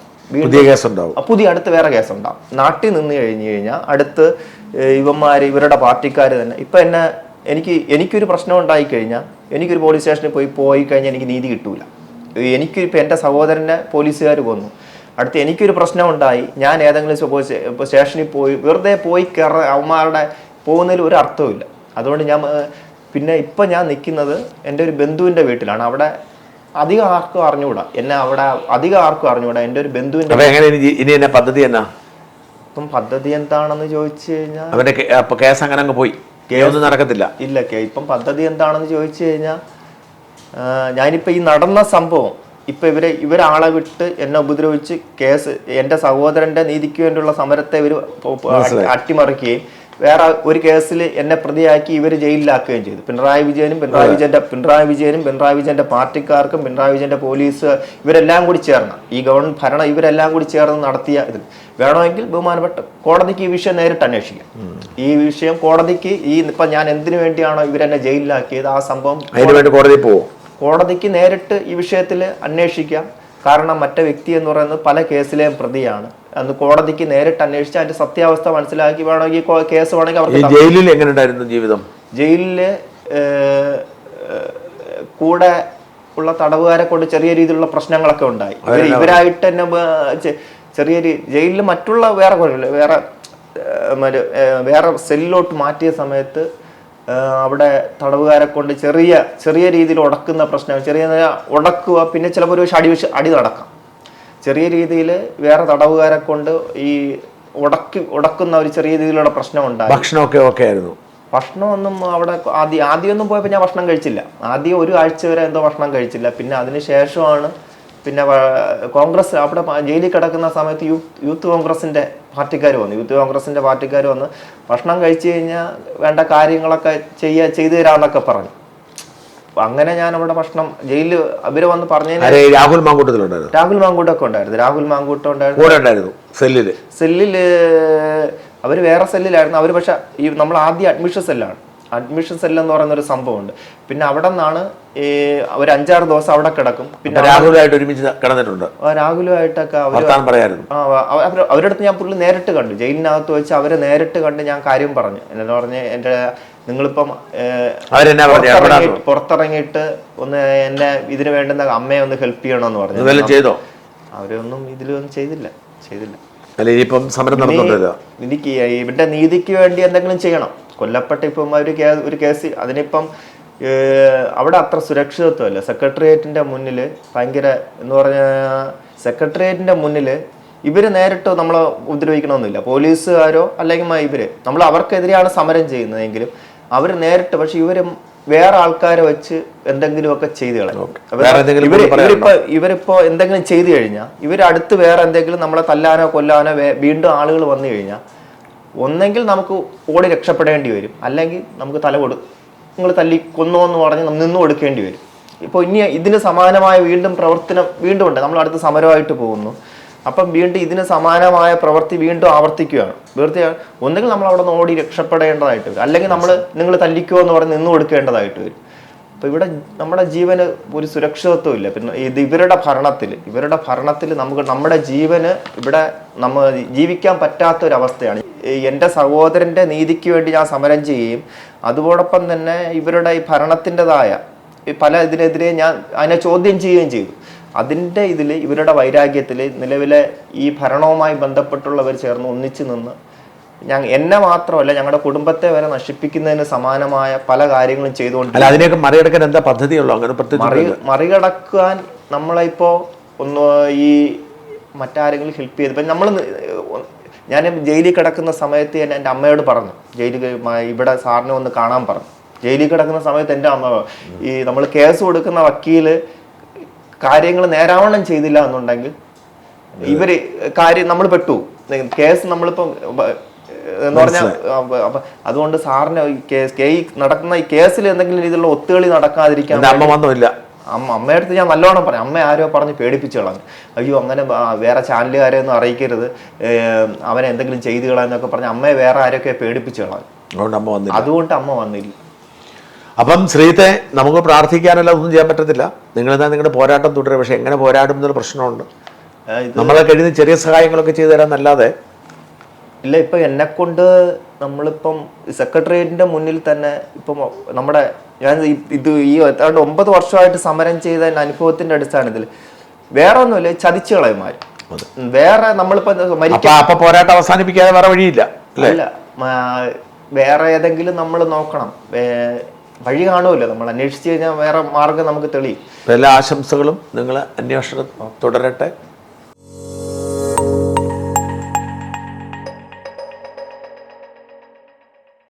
അടുത്ത് വേറെ കേസുണ്ടാവും. നാട്ടിൽ നിന്ന് കഴിഞ്ഞാൽ അടുത്ത് ഇവരുടെ പാർട്ടിക്കാർ തന്നെ ഇപ്പം എനിക്കൊരു പ്രശ്നം ഉണ്ടായിക്കഴിഞ്ഞാൽ, എനിക്കൊരു പോലീസ് സ്റ്റേഷനിൽ പോയി കഴിഞ്ഞാൽ എനിക്ക് നീതി കിട്ടൂല. ഇപ്പം എൻ്റെ സഹോദരനെ പോലീസുകാർ കൊന്നു. അടുത്ത് എനിക്കൊരു പ്രശ്നം ഉണ്ടായി, ഞാൻ ഏതെങ്കിലും സ്റ്റേഷനിൽ വെറുതെ പോയി അവന്മാരുടെ പോകുന്നതിൽ ഒരു അർത്ഥവുമില്ല. അതുകൊണ്ട് ഇപ്പം ഞാൻ നിൽക്കുന്നത് എൻ്റെ ഒരു ബന്ധുവിൻ്റെ വീട്ടിലാണ്. അവിടെ അധികം ആർക്കും അറിഞ്ഞുകൂടാ എൻ്റെ ഒരു ബന്ധുവിൻ്റെ. പദ്ധതി എന്നാ? ഇപ്പം പദ്ധതി എന്താണെന്ന് ചോദിച്ചു കഴിഞ്ഞാൽ അവന്റെ അപ്പൊ കേസ് അങ്ങനെ അങ്ങ് പോയി, ഒന്നും നടക്കത്തില്ല. ഇല്ല, ഇപ്പം പദ്ധതി എന്താണെന്ന് ചോദിച്ചു കഴിഞ്ഞാൽ ഞാനിപ്പോൾ ഈ നടന്ന സംഭവം ഇപ്പം ഇവരാളെ വിട്ട് എന്നെ ഉപദ്രവിച്ച് കേസ് എൻ്റെ സഹോദരൻ്റെ നീതിക്ക് വേണ്ടിയുള്ള സമരത്തെ ഇവർ അട്ടിമറിക്കുകയും വേറെ ഒരു കേസിൽ എന്നെ പ്രതിയാക്കി ഇവർ ജയിലിലാക്കുകയും ചെയ്തു. പിണറായി വിജയനും പിണറായി വിജയന്റെ പാർട്ടിക്കാർക്കും പിണറായി വിജയന്റെ പോലീസ് ഇവരെല്ലാം കൂടി ചേർന്ന് ഈ ഗവൺമെന്റ് ഭരണം ഇവരെല്ലാം കൂടി ചേർന്ന് നടത്തിയ ഇത് വേണമെങ്കിൽ ബഹുമാനപ്പെട്ട കോടതിക്ക് ഈ വിഷയം നേരിട്ട് അന്വേഷിക്കാം. ഈ വിഷയം കോടതിക്ക് ഇപ്പൊ ഞാൻ എന്തിനു വേണ്ടിയാണോ ഇവരെന്നെ ജയിലിലാക്കിയത് ആ സംഭവം കോടതിക്ക് നേരിട്ട് ഈ വിഷയത്തിൽ അന്വേഷിക്കാം. കാരണം മറ്റേ വ്യക്തി എന്ന് പറയുന്നത് പല കേസിലെയും പ്രതിയാണ്. അന്ന് കോടതിക്ക് നേരിട്ട് അന്വേഷിച്ച് അതിന്റെ സത്യാവസ്ഥ മനസ്സിലാക്കി വേണമെങ്കിൽ കേസ് വേണമെങ്കിൽ അവർക്ക്. ജയിലിൽ എങ്ങനെയുണ്ടായിരുന്നു ജീവിതം? ജയിലില് കൂടെ ഉള്ള തടവുകാരെ കൊണ്ട് ചെറിയ രീതിയിലുള്ള പ്രശ്നങ്ങളൊക്കെ ഉണ്ടായി. ഇവരായിട്ട് തന്നെ ചെറിയ ജയിലിൽ മറ്റുള്ള വേറെ സെല്ലിലോട്ട് മാറ്റിയ സമയത്ത് അവിടെ തടവുകാരെ കൊണ്ട് ചെറിയ രീതിയിൽ ഉടക്കുന്ന പ്രശ്നം, ഉടക്കുക. പിന്നെ ചിലപ്പോൾ ഒരു അടി നടക്കാം. ചെറിയ രീതിയിൽ വേറെ തടവുകാരെ കൊണ്ട് ഈ ഉടക്കുന്ന ഒരു ചെറിയ രീതിയിലുള്ള പ്രശ്നം ഉണ്ടായി. ഭക്ഷണമൊക്കെ ആയിരുന്നു. ഭക്ഷണമൊന്നും അവിടെ ആദ്യമൊന്നും പോയപ്പോൾ ഞാൻ ഭക്ഷണം കഴിച്ചില്ല. ആദ്യം ഒരു ആഴ്ച വരെ എന്തോ ഭക്ഷണം കഴിച്ചില്ല. പിന്നെ അതിനുശേഷമാണ് പിന്നെ കോൺഗ്രസ് അവിടെ ജയിലിൽ കിടക്കുന്ന സമയത്ത് യൂത്ത് കോൺഗ്രസിന്റെ പാർട്ടിക്കാർ വന്ന് ഭക്ഷണം കഴിച്ചു കഴിഞ്ഞാൽ വേണ്ട കാര്യങ്ങളൊക്കെ ചെയ്തു തരാമെന്നൊക്കെ പറഞ്ഞു. അങ്ങനെ ഞാൻ അവിടെ ഭക്ഷണം ജയിലിൽ അവര് വന്ന് പറഞ്ഞു. രാഹുൽ മാങ്കൂട്ടൊക്കെ ഉണ്ടായിരുന്നു സെല്ലില്. അവര് വേറെ സെല്ലിലായിരുന്നു. അവര് പക്ഷെ നമ്മൾ ആദ്യം അഡ്മിഷൻ സെല്ലെന്ന് പറയുന്ന ഒരു സംഭവമുണ്ട്. പിന്നെ അവിടെ നിന്നാണ് ഒരു 5-6 ദിവസം അവിടെ കിടക്കും. പിന്നെ രാഹുലുമായിട്ട് ഒരുമിച്ച് കിടന്നിട്ടുണ്ട്. രാഹുലുമായിട്ടൊക്കെ അവരുടെ അടുത്ത് ഞാൻ പുള്ളി നേരിട്ട് കണ്ടു. ജയിലിനകത്ത് വെച്ച് അവരെ നേരിട്ട് കണ്ട് ഞാൻ കാര്യം പറഞ്ഞു. എന്നു പറഞ്ഞ് എൻ്റെ നിങ്ങളിപ്പം പുറത്തിറങ്ങിയിട്ട് ഒന്ന് എന്നെ ഇതിന് വേണ്ടുന്ന അമ്മയെ ഒന്ന് ഹെൽപ്പ് ചെയ്യണമെന്ന് പറഞ്ഞു. ചെയ്തോ? അവരൊന്നും ഇതിലൊന്നും ചെയ്തില്ല. എനിക്ക് ഇവരുടെ നീതിക്ക് വേണ്ടി എന്തെങ്കിലും ചെയ്യണം. കൊല്ലപ്പെട്ട ഇപ്പം ഒരു കേസ് അതിനിപ്പം അവിടെ അത്ര സുരക്ഷിതത്വമല്ല. സെക്രട്ടേറിയറ്റിന്റെ മുന്നിൽ ഭയങ്കര എന്ന് പറഞ്ഞ സെക്രട്ടേറിയറ്റിന്റെ മുന്നിൽ ഇവര് നേരിട്ട് നമ്മളെ ഉപദ്രവിക്കണമെന്നില്ല. പോലീസുകാരോ അല്ലെങ്കിൽ നമ്മൾ അവർക്കെതിരെയാണ് സമരം ചെയ്യുന്നതെങ്കിലും അവർ നേരിട്ട്, പക്ഷെ ഇവരും വേറെ ആൾക്കാരെ വെച്ച് എന്തെങ്കിലുമൊക്കെ ചെയ്തു കളയും. ഇവരിപ്പോ എന്തെങ്കിലും ചെയ്തു കഴിഞ്ഞാൽ ഇവരടുത്ത് വേറെ എന്തെങ്കിലും നമ്മളെ തല്ലാനോ കൊല്ലാനോ വീണ്ടും ആളുകൾ വന്നു കഴിഞ്ഞാൽ ഒന്നെങ്കിൽ നമുക്ക് ഓടി രക്ഷപ്പെടേണ്ടി വരും, അല്ലെങ്കിൽ നമുക്ക് നിങ്ങൾ തല്ലി കൊന്നോ എന്ന് പറഞ്ഞ് നിന്നു കൊടുക്കേണ്ടി വരും. ഇപ്പോൾ ഇനി ഇതിന് സമാനമായ പ്രവർത്തനം വീണ്ടും ഉണ്ട്. നമ്മൾ അടുത്ത് സമരമായിട്ട് പോകുന്നു. അപ്പം വീണ്ടും ഇതിന് സമാനമായ പ്രവൃത്തി വീണ്ടും ആവർത്തിക്കുകയാണ്. ഒന്നുകിൽ നമ്മൾ അവിടെ നിന്ന് ഓടി രക്ഷപ്പെടേണ്ടതായിട്ട് വരും, അല്ലെങ്കിൽ നിങ്ങൾ തല്ലിക്കോ എന്ന് പറഞ്ഞ് നിന്നു കൊടുക്കേണ്ടതായിട്ട് വരും. അപ്പോൾ ഇവിടെ നമ്മുടെ ജീവന് ഒരു സുരക്ഷിതത്വം ഇല്ല. പിന്നെ ഇവരുടെ ഭരണത്തിൽ നമ്മുടെ ജീവന് ഇവിടെ ജീവിക്കാൻ പറ്റാത്തൊരവസ്ഥയാണ്. എൻ്റെ സഹോദരൻ്റെ നീതിക്ക് വേണ്ടി ഞാൻ സമരം ചെയ്യുകയും അതോടൊപ്പം തന്നെ ഇവരുടെ ഈ ഭരണത്തിൻ്റെതായ പല ഇതിനെതിരെ ഞാൻ അതിനെ ചോദ്യം ചെയ്യുകയും ചെയ്തു. അതിൻ്റെ ഇവരുടെ വൈരാഗ്യത്തിൽ നിലവിലെ ഈ ഭരണവുമായി ബന്ധപ്പെട്ടുള്ളവർ ചേർന്ന് ഒന്നിച്ചു നിന്ന് എന്നെ മാത്രമല്ല ഞങ്ങളുടെ കുടുംബത്തെ വരെ നശിപ്പിക്കുന്നതിന് സമാനമായ പല കാര്യങ്ങളും ചെയ്തുകൊണ്ട് അതിനെയൊക്കെ മറികടക്കാൻ എന്താ പദ്ധതിയുള്ളൂ? അങ്ങനെ മറികടക്കാൻ നമ്മളിപ്പോൾ ഒന്ന് ഈ മറ്റാരെങ്കിലും ഹെൽപ്പ് ചെയ്ത് ഇപ്പം ഞാൻ ജയിലിൽ കിടക്കുന്ന സമയത്ത് എൻ്റെ അമ്മയോട് പറഞ്ഞു, ഇവിടെ സാറിനെ ഒന്ന് കാണാൻ പറഞ്ഞു. ജയിലിൽ കിടക്കുന്ന സമയത്ത് എൻ്റെ അമ്മ നമ്മൾ കേസ് കൊടുക്കുന്ന വക്കീല് കാര്യങ്ങൾ നേരാവണ്ണം ചെയ്തില്ല എന്നുണ്ടെങ്കിൽ നമ്മൾ പെട്ടു. കേസ് നമ്മളിപ്പം എന്ന് പറഞ്ഞാൽ അതുകൊണ്ട് സാറിന് നടക്കുന്ന ഈ കേസിൽ എന്തെങ്കിലും രീതിയിലുള്ള ഒത്തുകളി നടക്കാതിരിക്കാൻ അമ്മയുടെ അടുത്ത് ഞാൻ നല്ലോണം പറഞ്ഞു. അമ്മ ആരോ പറഞ്ഞ് പേടിപ്പിച്ചു കളഞ്ഞു. അയ്യോ അങ്ങനെ വേറെ ചാനലുകാരെ ഒന്നും അറിയിക്കരുത്, അവനെ എന്തെങ്കിലും ചെയ്തു കളയെന്നൊക്കെ പറഞ്ഞ് അമ്മയെ വേറെ ആരൊക്കെ പേടിപ്പിച്ചു കളഞ്ഞു. അതുകൊണ്ട് അമ്മ വന്നില്ല. അപ്പം ശ്രീത്തെ നമുക്ക് പ്രാർത്ഥിക്കാനല്ല ഒന്നും ചെയ്യാൻ പറ്റത്തില്ല. നിങ്ങളെന്താ നിങ്ങളുടെ പോരാട്ടം തുടരുക. പക്ഷെ എങ്ങനെ പോരാടും എന്നൊരു പ്രശ്നമുണ്ട്. നമ്മളെ കഴിയുന്ന ചെറിയ സഹായങ്ങളൊക്കെ ചെയ്തു തരാന്നല്ലാതെ ഇല്ല. ഇപ്പൊ എന്നെ കൊണ്ട് നമ്മളിപ്പം സെക്രട്ടേറിയറ്റിന്റെ മുന്നിൽ തന്നെ ഇപ്പം ഞാൻ ഈ 9 വർഷമായിട്ട് സമരം ചെയ്ത അനുഭവത്തിന്റെ അടിസ്ഥാനത്തിൽ വേറെ ഒന്നുമില്ല, ചതിച്ചു കളയന്മാര്. വേറെ നമ്മളിപ്പോ പോരാട്ടം അവസാനിപ്പിക്കാതെ വേറെ വഴിയില്ല. അല്ല, വേറെ ഏതെങ്കിലും നമ്മൾ നോക്കണം, വഴി കാണുമല്ലോ. നമ്മൾ അന്വേഷിച്ചു കഴിഞ്ഞാൽ വേറെ മാർഗം നമുക്ക് തെളിയും. എല്ലാ ആശംസകളും. നിങ്ങൾ അന്വേഷണം തുടരട്ടെ.